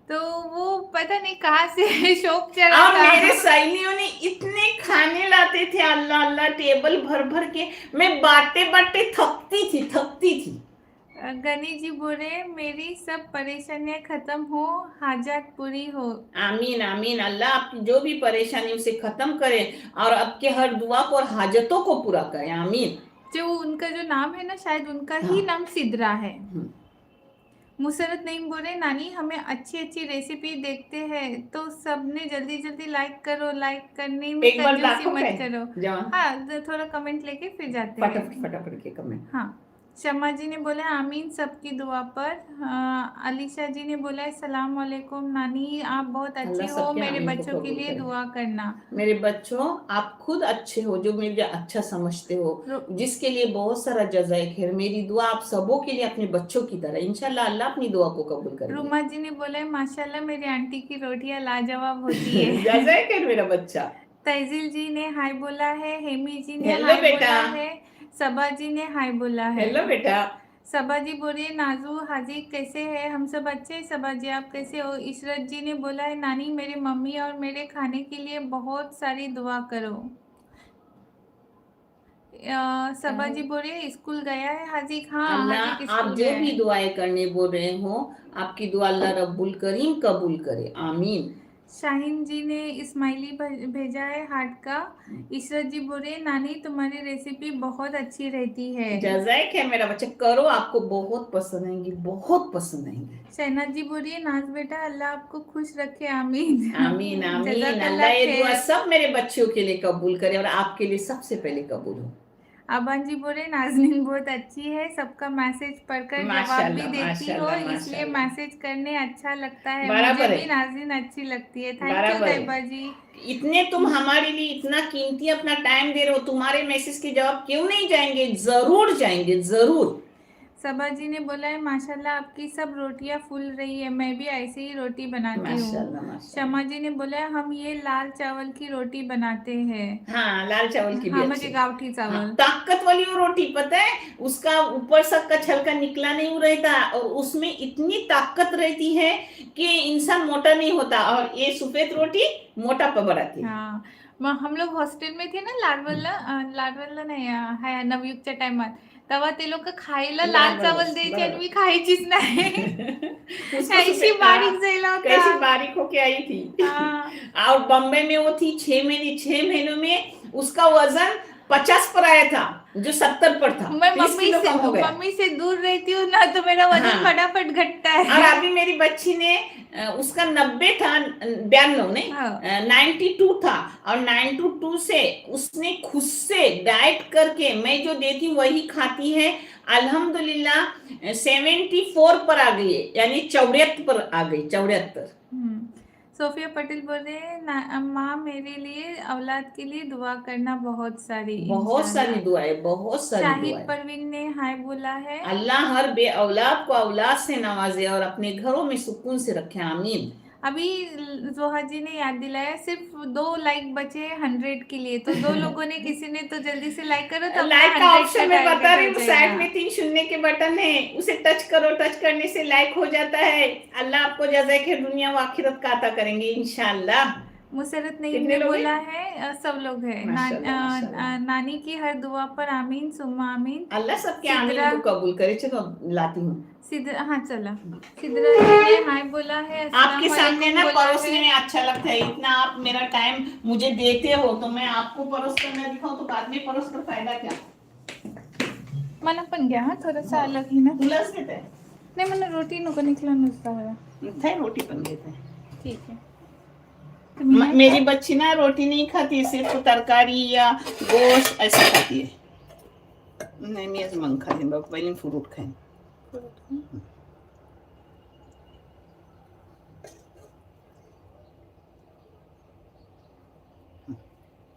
तो वो पता नहीं कहाँ से शौक चढ़ा
और
था।
मेरे सहेलियों ने इतने खाने लाते थे, अल्लाह अल्लाह, टेबल भर भर के। मैं बांटते बांटते थकती थी।
गनी जी बोले मेरी सब परेशानियां खत्म हो, हाजत पूरी हो।
आमीन आमीन। अल्लाह आपकी जो भी परेशानी उसे खत्म करे और आपके हर दुआ को और हाजतों को पूरा करे। आमीन।
जो उनका जो नाम है ना, शायद उनका
हाँ।
ही नाम सिद्रा है।
हम्म।
मुसरत नहीं बोले नानी हमें अच्छी अच्छी रेसिपी देखते हैं तो सबने जल्दी जल्दी लाइक करो, लाइक करने में
एक बार
कंजूसी
दाखो
मत
काय
करो।
जेव्हा
हाँ, तो थोड़ा कमेंट लेके फिर जाते हैं।
फटाफट फटाफट के कमेंट।
हाँ, शमा जी ने बोला आमीन सबकी दुआ पर। अलीशा जी ने बोला सलाम वालेकुम नानी, आप बहुत अच्छी
अल्लाह
हो,
सबके
मेरे
आमीन को
बच्चों के
कबूल
लिए
करे।
दुआ करना।
मेरे बच्चों, आप खुद अच्छे हो जो मुझे अच्छा समझते हो, जिसके लिए बहुत सारा जज़ाए खैर। मेरी दुआ आप सबों के लिए अपने बच्चों की तरह, इंशाल्लाह अल्लाह अपनी दुआ को कबूल करेंगे।
रुमा जी ने बोला माशाल्लाह मेरी आंटी की रोटियां लाजवाब होती है।
जज़ाए खैर मेरा बच्चा।
तैजिल जी ने हाय बोला है, हेमी जी ने
हेलो
हाय
बेटा।
बोला है, सबा जी ने हाय बोला है।
हेलो बेटा।
सबा जी बोलिए नाजू हाजी कैसे है, हम सब अच्छे हैं सबा जी, आप कैसे हो। इशरत जी ने बोला है नानी मेरे मम्मी और मेरे खाने के लिए बहुत सारी दुआ करो। सबा जी बोलिए स्कूल गया है हाजी। हाँ,
अल्लाह
हाजी
आप
स्कूल
जो
गया
भी
है।
दुआएं करने बोल रहे हो, आपकी दुआ अल्लाह रब्बुल करीम कबूल करे। आमीन।
शाहीन जी ने इस्माइली भेजा है हार्ट का। इशरत जी बोले नानी तुम्हारी रेसिपी बहुत अच्छी रहती है।
जज़ाए खैर मेरा बच्चा, करो, आपको बहुत पसंद आएंगी, बहुत पसंद आएंगी।
शहनाज जी बोलिए नाज बेटा अल्लाह आपको खुश रखे। आमीन
आमीन आमीन।
जज़ाकल्लाह
अल्लाह ये दुआ
खैर।
सब मेरे बच्चों के लिए कबूल करे और आपके लिए सबसे पहले कबूल हो।
अबान जी बोले नाजनीन बहुत अच्छी है, सबका मैसेज पढ़कर जवाब भी
माशाल्लाह
देती हो,
माशाल्लाह
इसलिए
माशाल्लाह।
मैसेज करने अच्छा लगता है। मुझे
बराबर
भी
है,
नाजनीन अच्छी लगती है। थैंक यू
बराबर है।
तैयबा जी।
इतने तुम हमारे लिए इतना कीमती अपना टाइम दे रहे हो, तुम्हारे मैसेज के जवाब क्यों नहीं जाएंगे? जरूर जाएंगे, जरूर।
सबा जी ने बोला है माशाल्लाह आपकी सब रोटियां फूल रही है, मैं भी ऐसे ही रोटी बनाती हूँ।
माशाल्लाह माशाल्लाह।
शमा जी ने बोला है हम ये लाल चावल की रोटी बनाते हैं।
हाँ, लाल चावल की भी
हाँ,
अच्छी।
मुझे गावठी
हाँ,
चावल।
ताकत वाली वो रोटी, पता है उसका ऊपर सब का छलका निकला नहीं रहता और उसमें इतनी ताकत रहती है कि इंसान मोटा नहीं होता। और ये सफेद रोटी मोटापा बढ़ाती है।
हाँ, मग हम लोग हॉस्टेल में थे ना लाडवलला नाही हाय नवयुगच्या टायमात, तेव्हा ते लोक खायला लाल चावल द्यायचे आणि मी खायचीच नाही।
उसको
ऐशी बारीक झाला होता।
कैसी बारीक होके आई थी।
हाँ।
और बम्बई में वो थी 6 महीनों में उसका वजन 50 पर आया था, जो 70 पर था।
मैं
30 किलो कम हो गया।
मम्मी से दूर रहती हूँ ना तो मेरा वजन
हाँ।
फटाफट घटता
और
है।
अभी मेरी बच्ची ने उसका 90 था, 92 नहीं,
हाँ।
92 था। और 92 से उसने खुद से डाइट करके मैं जो देती हूँ वही खाती है। अल्हम्दुलिल्लाह 74 पर आ गई है, यानी 74 पर आ गई, 74।
सोफिया पटेल बोल रहे हैं माँ मेरे लिए औलाद के लिए दुआ करना बहुत सारी
सारी दुआएं, बहुत सारी
शाहिद
दुआएं।
परवीन ने हाय बोला है।
अल्लाह हर बे औलाद को औलाद से नवाजे और अपने घरों में सुकून से रखे। आमीन।
अभी जोहा जी ने याद दिलाया सिर्फ 2 लाइक बचे हैं 100 के लिए, तो 2 लोगों ने किसी ने तो जल्दी से लाइक करो तो
लाइक का ऑप्शन मैं बता रही हूँ, साइड
साइड
में 3 शून्य के बटन है, उसे टच करो, टच करने से लाइक हो जाता है। अल्लाह आपको जज़ाए खैर दुनिया व आखिरत का अता करेंगे इंशाल्लाह।
मुसरत नहीं
कितने
ने
लोग
बोला
हैं?
है सब लोग हैं।
माशाल्लाह माशाल्लाह।
नानी की हर दुआ पर आमीन सुम्मा आमीन।
अल्लाह सबके आमीन
सिद्रा
को कबूल करे। चलो लाती हूँ।
सिद्रा, हाँ चला। सिद्रा जी ने हाय बोला है,
आपके
अस्सलाम
सामने
वालेकुम
ना
बोला
परोसने
है।
में अच्छा लगता है, इतना आप मेरा टाइम मुझे देते हो तो मैं आपको परोस कर ना दिखाऊं तो बाद में परोस कर फायदा क्या?
मला पण घ्या हा, थोडासा अलग ही ना।
तुलाच देत आहे,
नाही मला रोटी नको निकला नुसता हवा।
मिठाई रोटी पण देत आहे।
ठीक है। तुम्ही नाही
मेरी
खात?
बच्ची ना रोटी नहीं खाती, सिर्फ तरकारी या गोश्त ऐसा खाती है। नहीं, मी आज मग खाईन बाबा, पहिले फ्रूट खाईन।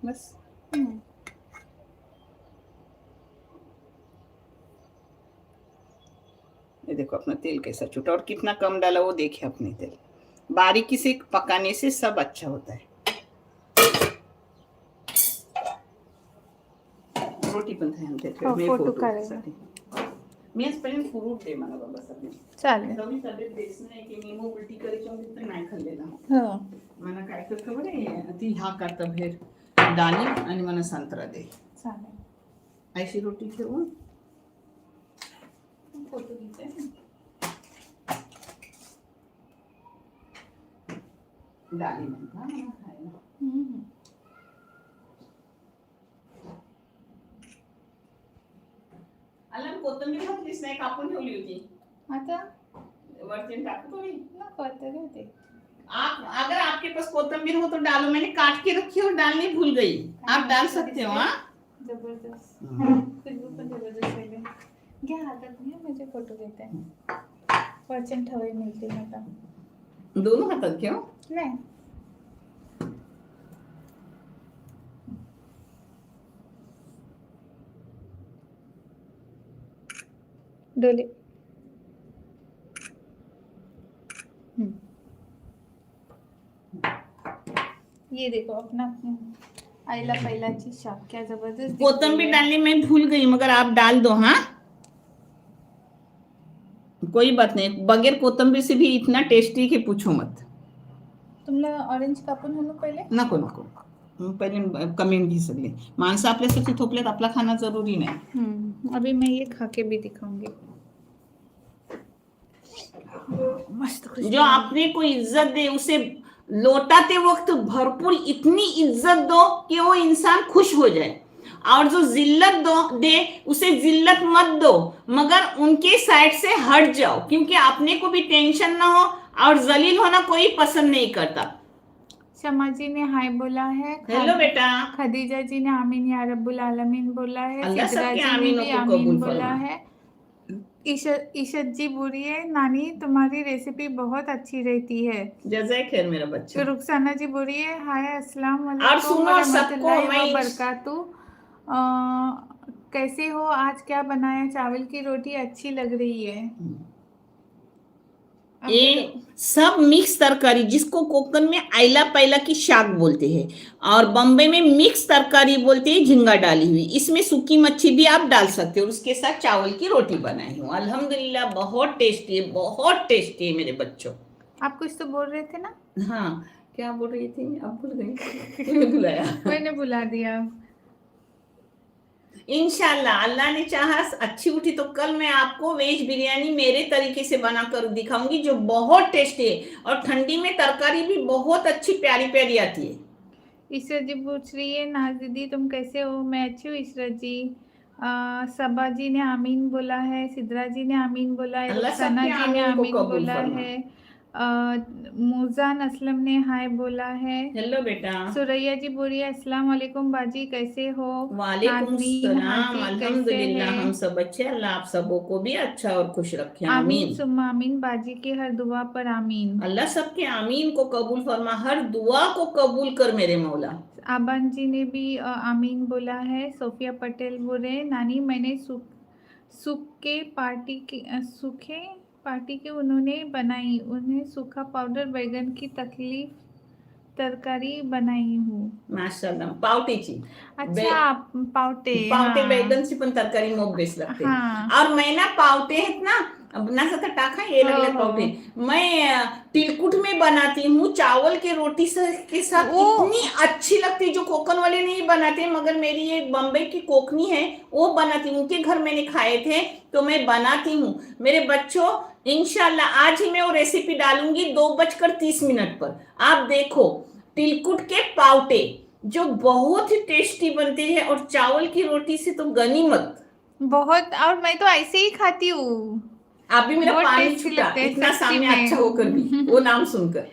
बस। ये देखो अपना तेल कैसा छूटा और कितना कम डाला, वो देखिए अपने तेल। बारीकी से पकाने से सब अच्छा होता है। रोटी पण खाईन त्याच्यावर मी
फोटो
फोटो
काढायला.
साठी मी आज पहिले फ्रूट दे मला बाबा सगळे
चालेल.
कमी तब्येत बेस नाही की मी मग उलटी करायची म्हणजे तर नाही खाल्लेला
हो.
मला काय कर खबर आहे ती हा करता बाहेर दाणे आणि मला संत्रा दे.
चालेल.
ऐशी रोटी ठेवून
फोटो खींचा है ना।
डाली म्हणता मला खायला.
हम्म.
अल्ला कोथिंबीर घातलीच नाही, कापून ठेवली होती.
आता
वरती टाकू थोड़ी.
नको आता राहू दे.
आप अगर आपके पास कोथिंबीर हो तो डालो, मैंने काट के रखी और डालनी भूल गई. आप डाल सकते हो. हाँ
जबरदस्त. खुशबू पण जबरदस्त आहे. घ्या हातात घ्या, माझे फोटो घेत आहे. वचन ठेवाय मिळते मला.
दोनों हातात घेऊ.
नाही डोले. ये देखो अपना आईला पहिलाची शाप क्या जबरदस्त.
कोथिंबीर डालने मैं भूल गई, मगर आप डाल दो. हाँ कोई बात नहीं, बगैर कोथिंबीर से भी इतना टेस्टी कि पूछो मत.
तुम्हाला ऑरेंज कापून आणू पहिले.
नको नको, पहिले कमेंट घे सगळे. माणसं आपल्यासाठी थोपल्यात, आपला खाना जरूरी नाही.
अभी मैं ये खा के भी दिखाऊंगी. मस्त खुशबू.
जो आपने कोई इज्जत दे उसे लौटाते वक्त भरपूर इतनी इज्जत दो कि वो इंसान खुश हो जाए, और जो जिल्लत दे उसे जिल्लत मत दो, मगर उनके साइड से हट जाओ, क्योंकि अपने को भी टेंशन ना हो, और जलील होना कोई पसंद नहीं करता.
शमा जी ने हाय बोला है.
हेलो बेटा.
खदीजा जी ने आमीन या रब्बुल आलमीन बोला है.
अल्लाह
सिद्रा
सबके
जी ने
आमीनों
भी
को
आमीन
कबूल
बोला
फरमा.
है. ईशत जी बोली है, नानी तुम्हारी रेसिपी बहुत अच्छी रहती है.
जज़ाक खैर मेरा बच्चा.
तो रुखसाना जी बोली है, हाय अस्सलाम
और
वालेकुम
सुनो सबको,
वरहमतुल्लाहि
मैं
वबरकातुहू. कैसे हो, आज क्या बनाया. चावल की रोटी अच्छी लग रही है. अब
ये
बोलो.
सब मिक्स तरकारी, जिसको कोकण में आइला पैला की शाक बोलते हैं, और बम्बई में मिक्स तरकारी बोलते हैं, झींगा डाली हुई. इसमें सूखी मच्छी भी आप डाल सकते हो. उसके साथ चावल की रोटी बनाई हूँ. अल्हम्दुलिल्लाह बहुत टेस्टी है, बहुत टेस्टी है मेरे बच्चों.
आप कुछ तो बोल रहे थे ना.
हाँ क्या बोल रही थी, अब भूल गई. तूने बुलाया.
मैंने बुला दिया.
इंशाल्लाह अल्लाह ने चाहा अच्छी उठी तो कल मैं आपको वेज बिरयानी मेरे तरीके से बनाकर दिखाऊंगी, जो बहुत टेस्टी है, और ठंडी में तरकारी भी बहुत अच्छी प्यारी प्यारी आती है.
ईश्वर जी पूछ रही है, नाज दीदी तुम कैसे हो. मैं अच्छी हूँ ईश्वर जी. सबा जी ने आमीन बोला है. सिद्रा जी ने आमीन बोला है.
अल्लाह
रुखसाना
सबके
जी ने
आमीन को
आमीन
कबूल
बोला
फरमा.
है. मुजान असलम ने हाय बोला है.
हेलो बेटा.
सुरैया जी बोलिए अस्सलाम वालेकुम बाजी कैसे हो.
वालेकुम
नाज़नीन
सलाम.
हाजी कैसे
अल्हम्दुलिल्लाह
है.
हम सब अच्छे. अल्लाह आप सबों को भी अच्छा और खुश रखे.
आमीन
आमीन.
सुम्मा आमीन. बाजी की हर दुआ पर आमीन.
अल्लाह सबके आमीन को कबूल फरमा, हर दुआ को कबूल कर मेरे मौला.
आबान जी ने भी आमीन बोला है. सोफिया पटेल बोले, नानी मैंने सूखे पार्टी के उन्होंने बनाई. उन्हें सूखा पाउडर बैगन की तरकारी बनाई हूँ.
माशाल्लाह. पावटेची.
अच्छा पावटे.
पावटे
हाँ.
बैगनची पण तरकारी मग बेस्ट लागते.
हाँ.
और मैं ना पावटे आहेत ना, बनासा तर टाका ये लगले
हो.
पावटे. मैं तिलकुट में बनाती हूँ चावल के रोटी के साथ. इतनी अच्छी लगती, जो कोकण वाले नहीं बनाते, मगर मेरी एक बम्बई की कोकनी है वो बनाती हूँ. उनके घर मैंने खाए थे तो मैं बनाती हूँ. मेरे बच्चों इंशाल्लाह आज ही मैं वो रेसिपी डालूंगी 2:30 पर. आप देखो तिलकुट के पावटे जो बहुत ही टेस्टी बनते हैं, और चावल की रोटी से तो गनीमत.
बहुत. और मैं तो ऐसे ही खाती हूँ.
आप भी मेरा
बहुत
पानी
tasty
छूटा
लगते हैं
इतना
सच्ची
सामने
में.
अच्छा होकर भी वो नाम सुनकर.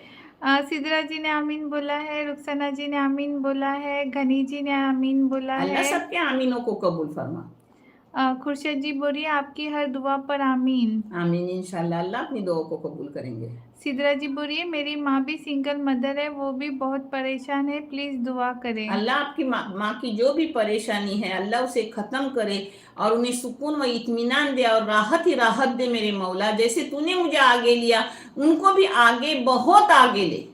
सिद्रा जी ने आमीन बोला है. रुखसाना जी ने आमीन बोला है. घनी जी ने आमीन बोला
अल्लाह
है.
सबके आमीनों को कबूल फरमा.
खुर्शीद जी बोलिए आपकी हर दुआ पर आमीन.
आमीन. इंशाल्लाह अल्लाह अपनी दुआ को कबूल करेंगे.
सिद्रा जी बोलिए, मेरी माँ भी सिंगल मदर है, वो भी बहुत परेशान है, प्लीज दुआ करें.
अल्लाह आपकी माँ की जो भी परेशानी है अल्लाह उसे खत्म करे, और उन्हें सुकून व इत्मीनान दे, और राहत ही राहत दे मेरे मौला. जैसे तूने मुझे आगे लिया उनको भी आगे बहुत आगे ले.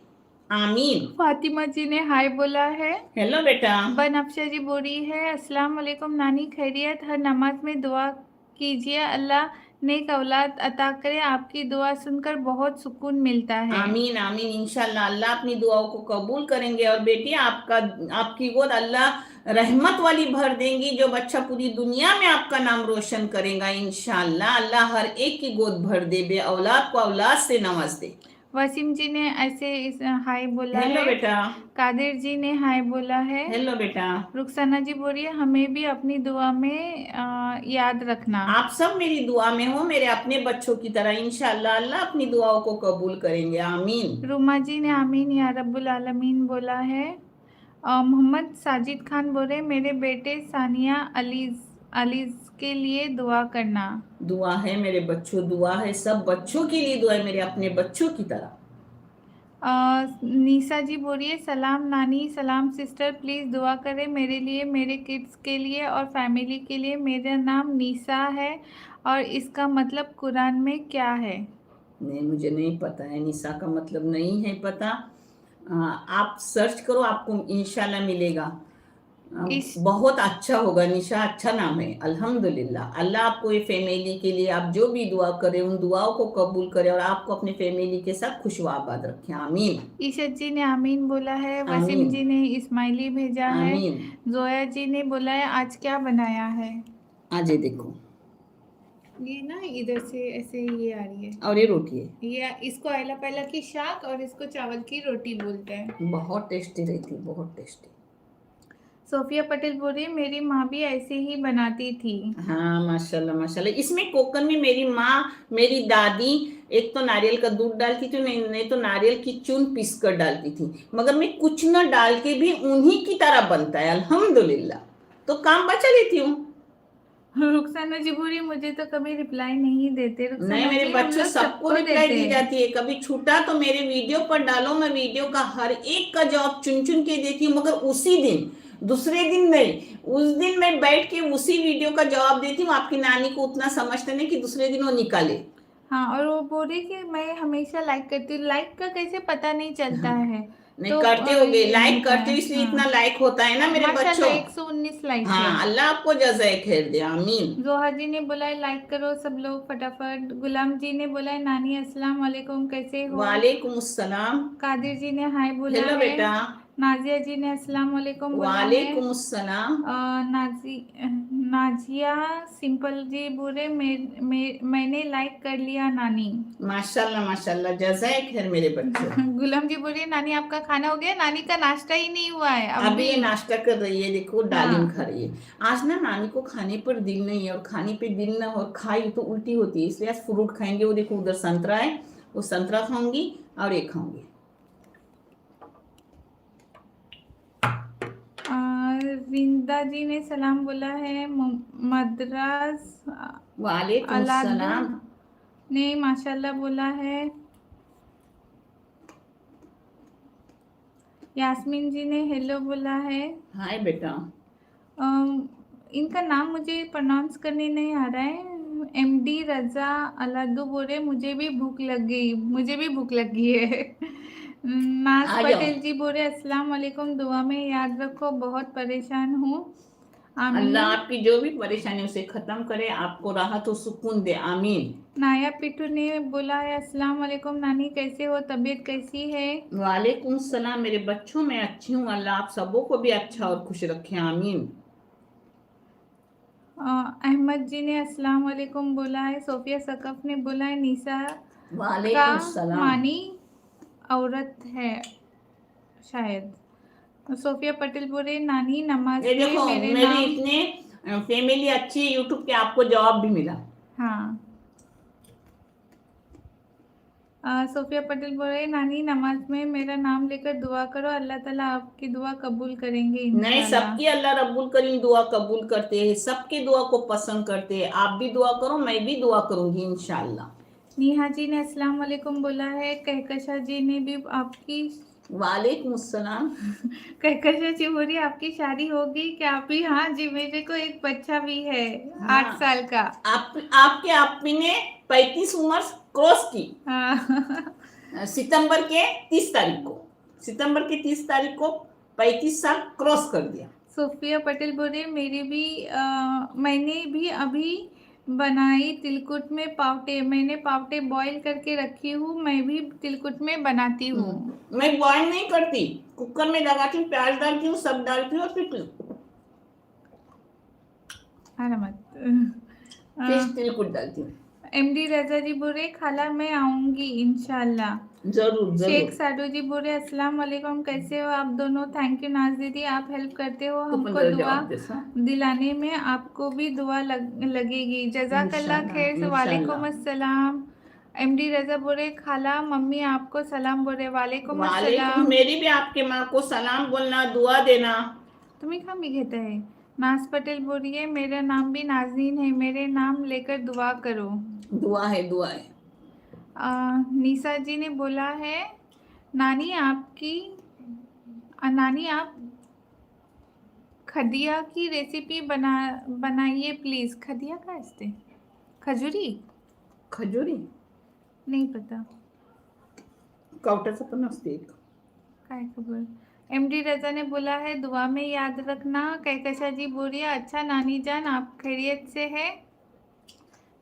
आमीन.
फातिमा जी ने हाय बोला है.
हेलो बेटा.
बनफ्शा जी बोली है, अस्सलाम वालेकुम नानी खैरियत. हर नमाज में दुआ कीजिए, अल्लाह नेक औलाद अता करे, आपकी दुआ सुनकर बहुत सुकून मिलता है।
आमीन आमीन, इंशाल्लाह अल्लाह अपनी दुआओं को कबूल करेंगे। और बेटी आपका, आपकी गोद अल्लाह रहमत वाली भर देंगी, जो बच्चा पूरी दुनिया में आपका नाम रोशन करेगा इंशाल्लाह। अल्लाह हर एक की गोद भर दे, बे औलाद को औलाद से नवाज दे।
वसीम जी ने ऐसे हाय बोला
हेलो
है।
बेटा।
कादिर जी ने हाय बोला है।
हेलो बेटा।
रुखसाना जी बोल रही है हमें भी अपनी दुआ में याद रखना।
आप सब मेरी दुआ में हो, मेरे अपने बच्चों की तरह। इंशाल्लाह अल्लाह अपनी दुआओं को कबूल करेंगे। आमीन।
रुमा जी ने आमीन या रब्बुल आलमीन बोला है। मोहम्मद साजिद खान बोल रहे मेरे बेटे सानिया अलीज अलीज के लिए दुआ करना।
दुआ है मेरे बच्चों, दुआ है सब बच्चों के लिए, दुआ है मेरे अपने बच्चों की तरह।
निशा जी बोल रही है सलाम नानी, सलाम सिस्टर, प्लीज़ दुआ करें मेरे लिए, मेरे किड्स के लिए और फैमिली के लिए। मेरा नाम निशा है और इसका मतलब कुरान में क्या है?
नहीं, मुझे नहीं पता है, निशा का मतलब नहीं है पता। आप सर्च करो, आपको इंशाल्लाह मिलेगा। बहुत अच्छा होगा निशा, अच्छा नाम है। अल्हम्दुलिल्लाह, अल्लाह आपको ये फैमिली के लिए आप जो भी दुआ करे उन दुआओं को कबूल करे और आपको अपने फैमिली के साथ खुश व आबाद रखे। आमीन।
ईशत जी ने आमीन बोला है। वसीम
आमीन।
जी ने इस्माइली भेजा है।
आमीन।
जोया जी ने बोला है आज क्या बनाया है?
आज ये देखो,
ये ना इधर से ऐसे ये आ रही है,
और ये रोटी है,
ये इसको आयला पहला की शाक और इसको चावल की रोटी बोलते हैं।
बहुत टेस्टी रहती, बहुत टेस्टी।
सोफिया पटेल बोल रही है मेरी माँ भी ऐसे ही बनाती थी।
हाँ माशाल्लाह माशाल्लाह। इसमें कोकन में मेरी माँ, मेरी दादी एक तो नारियल का दूध डालती थी, नहीं तो नारियल की चून पीस कर डालती थी, मगर मैं कुछ न डाल के भी उन्हीं की तरह बनता है अल्हम्दुलिल्लाह, तो काम बचा लेती हूँ।
रुखसाना जी बोली मुझे तो कभी रिप्लाई नहीं देते।
नहीं,
रुखसाना
मेरे
जी हम
बच्चों
लोग
सबको
सबको
रिप्लाई
देते
दी
हैं।
जाती है। कभी छूटा तो मेरे वीडियो पर डालो, मैं वीडियो का हर एक का जवाब चुन चुन के देती हूँ, मगर उसी दिन, दूसरे दिन नहीं। उस दिन मैं बैठ के उसी वीडियो का जवाब देती हूँ। आपकी नानी को उतना समझते नहीं कि दूसरे दिन वो निकाले।
हाँ, और वो बोल रही कि मैं हमेशा लाइक करती हूँ, लाइक का कैसे पता नहीं चलता
हाँ,
है?
नहीं
तो
करते होगे,
ये
लाइक
होता
करते
है।
हो इसलिए
हाँ,
इतना लाइक होता है ना मेरे
माशाल्लाह
बच्चों।
119 लाइक है।
हाँ, अल्लाह आपको जज़ाए खैर दे। आमीन।
जोहा जी ने बोला है लाइक करो सब लोग फटाफट। गुलाम जी ने बोला है नानी अस्सलाम वालेकुम, कैसे हो?
वालेकुम अस्सलाम।
कादिर जी ने हाय बोला
हेलो
है।
बेटा।
नाजिया जी ने अस्सलाम वालेकुम बोला है।
वालेकुम अस्सलाम।
नाजिया सिंपल जी बोले मैंने लाइक कर लिया नानी।
माशाल्लाह माशाल्लाह, जज़ाए खैर मेरे बच्चों।
गुलाम जी बोलिए नानी आपका खाना हो गया? नानी का नाश्ता ही नहीं हुआ है
अभी
अभी।
ये नाश्ता कर रही है, देखो डालिम
हाँ,
खा रही है। आज ना नानी को खाने पर दिल नहीं है, और खाने पे दिल ना हो और खाई तो उल्टी होती है, इसलिए आज फ्रूट खाएंगे। वो देखो उधर संतरा है, वो संतरा खाऊंगी और ये खाऊंगी।
रिंदा जी ने सलाम बोला है। मद्रास
वालेकुम
अलादू
सलाम।
ने माशाल्लाह बोला है। यास्मीन जी ने हेलो बोला है।
हाय बेटा।
इनका नाम मुझे प्रोनाउंस करने नहीं आ रहा है। एमडी रजा अलादू बोले मुझे भी भूख लग गई, मुझे भी भूख लग गई है। नाज
आ जाओ।
पटेल जी बोले अस्सलाम वालेकुम, दुआ में याद रखो, बहुत परेशान हूँ।
अल्लाह
आमीन।
आपकी जो भी परेशानी उसे खत्म करे, आपको राहत और सुकून दे। आमीन।
नाया पिट्टू ने बोला है अस्सलाम वालेकुम नानी, कैसे हो, तबीयत कैसी है?
वालेकुम सलाम मेरे बच्चों, मैं अच्छी हूँ, अल्लाह आप सबों को भी अच्छा और खुश रखे। आमीन।
अहमद जी ने अस्सलाम वालेकुम बोला है। सोफिया सकफ ने बोला है निशा का
वालेकुम सलाम।
मानी औरत है शायद। सोफिया पटेल बोले नानी नमाज
ये
में
देखो,
मेरे
मेरी
नाम।
इतने फैमिली अच्छी है यूट्यूब पे, आपको जवाब भी मिला।
हाँ, सोफिया पटेल बोल रहे नानी नमाज में मेरा नाम लेकर दुआ करो, अल्लाह ताला आपकी दुआ कबूल करेंगे
नहीं,
इंशाल्लाह।
सबकी अल्लाह रब्बुल करीम दुआ कबूल करते हैं, सबकी दुआ को पसंद करते हैं। आप भी दुआ करो, मैं भी दुआ करूंगी इंशाल्लाह।
नेहा जी ने अस्सलाम वालेकुम बोला है। कहकशा जी ने भी आपकी
वालेकुम अस्सलाम।
कहकशा जी बोली आपकी शादी होगी क्या? अभी हाँ जी, मेरे को एक बच्चा भी है,
हाँ,
8 साल का।
आपने 35 उम्र क्रॉस की।
हाँ।
सितंबर के 30 तारीख को, सितंबर के 30 तारीख को 35 साल क्रॉस कर दिया।
सोफिया पटेल बोले मैंने भी अभी बनाई तिलकुट में पावटे। मैंने पावटे बॉईल करके रखी हूँ, मैं भी तिलकुट में बनाती हूँ।
मैं बॉईल नहीं करती, कुकर में लगाती हूँ, प्याज डालती हूँ, सब डालती हूँ और फिर
खाना मत।
तिलकुट डालती हूँ।
एमडी रजा जी बोल रहे खाला मैं आऊंगी इंशाल्लाह।
जरूर
शेख
जरूर।
साडू जी बोल रहे अस्सलाम वालेकुम, कैसे हो आप दोनों? थैंक यू नाज दीदी, आप हेल्प करते हो हमको
15
दुआ
जवाब दे सा।
दिलाने में, आपको भी दुआ लगेगी। जजाकल्ला
इंशाल्लाह,
खैर से। वालेकुम
इंशाल्लाह।
अस्सलाम। एमडी रजा बोल रहे खाला मम्मी आपको सलाम बोल रहे। वालेकुम
वालेकुम,
अस्सलाम।
मेरी भी आपके माँ को सलाम बोलना, दुआ देना।
तुम्हें कहाँ भी कहता है? नाज पटेल बोल रही है मेरा नाम भी नाजनीन है, मेरे नाम लेकर दुआ करो।
दुआ है, दुआ है।
निशा जी ने बोला है नानी आप खदिया की रेसिपी बनाइए प्लीज। खदिया का इसते खजूरी
खजूरी
नहीं पता
कवटाचं पण असते एक।
काय खबर। एमडी रजा ने बोला है दुआ में याद रखना। कहकशा जी बोलिए अच्छा नानी जान आप खैरियत से है?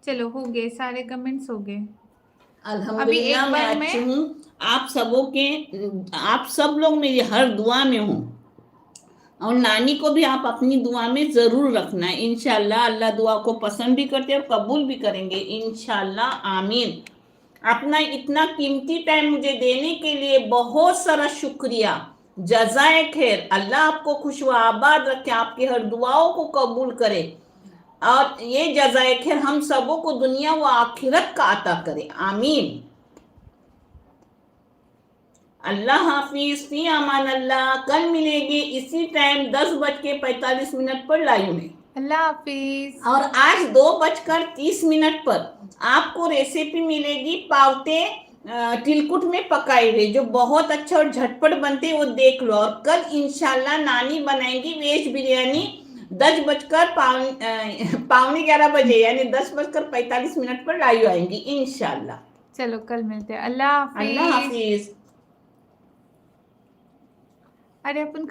चलो हो गए, सारे कमेंट्स हो गए। अभी एक
अल्हम्दुलिल्लाह मैं
बार
अच्छी
मैं
हूँ। आप सब लोग मेरी हर दुआ में हो, और नानी को भी आप अपनी दुआ में जरूर रखना। इंशाल्लाह अल्लाह दुआ को पसंद भी करते हैं और कबूल भी करेंगे, इंशाल्लाह, आमीन। अपना इतना कीमती टाइम मुझे देने के लिए बहुत सारा शुक्रिया। जज़ाए खैर, अल्लाह आपको खुश व आबाद रखे, आपकी हर दुआओं को कबूल करे, और ये जज़ाए खैर हम सबों को दुनिया व आखिरत का अता करे, आमीन। अल्लाह हाफिज, फी अमान अल्लाह। कल मिलेंगे इसी टाइम 10:45 पर लाइव में।
अल्लाह हाफिज।
और आज 2:30 पर आपको रेसिपी मिलेगी पावटे तिलकुट में पकाए हुए, जो बहुत अच्छा और झटपट बनते हैं, वो देख लो। और कल इंशाल्लाह नानी बनाएंगी वेज बिरयानी 10:11 यानी 10:45 पर लाइव आएंगी इंशाल्लाह।
चलो कल मिलते हैं। अल्लाह
अल्लाह
हाफिज।
हाफिज।
अरे अपन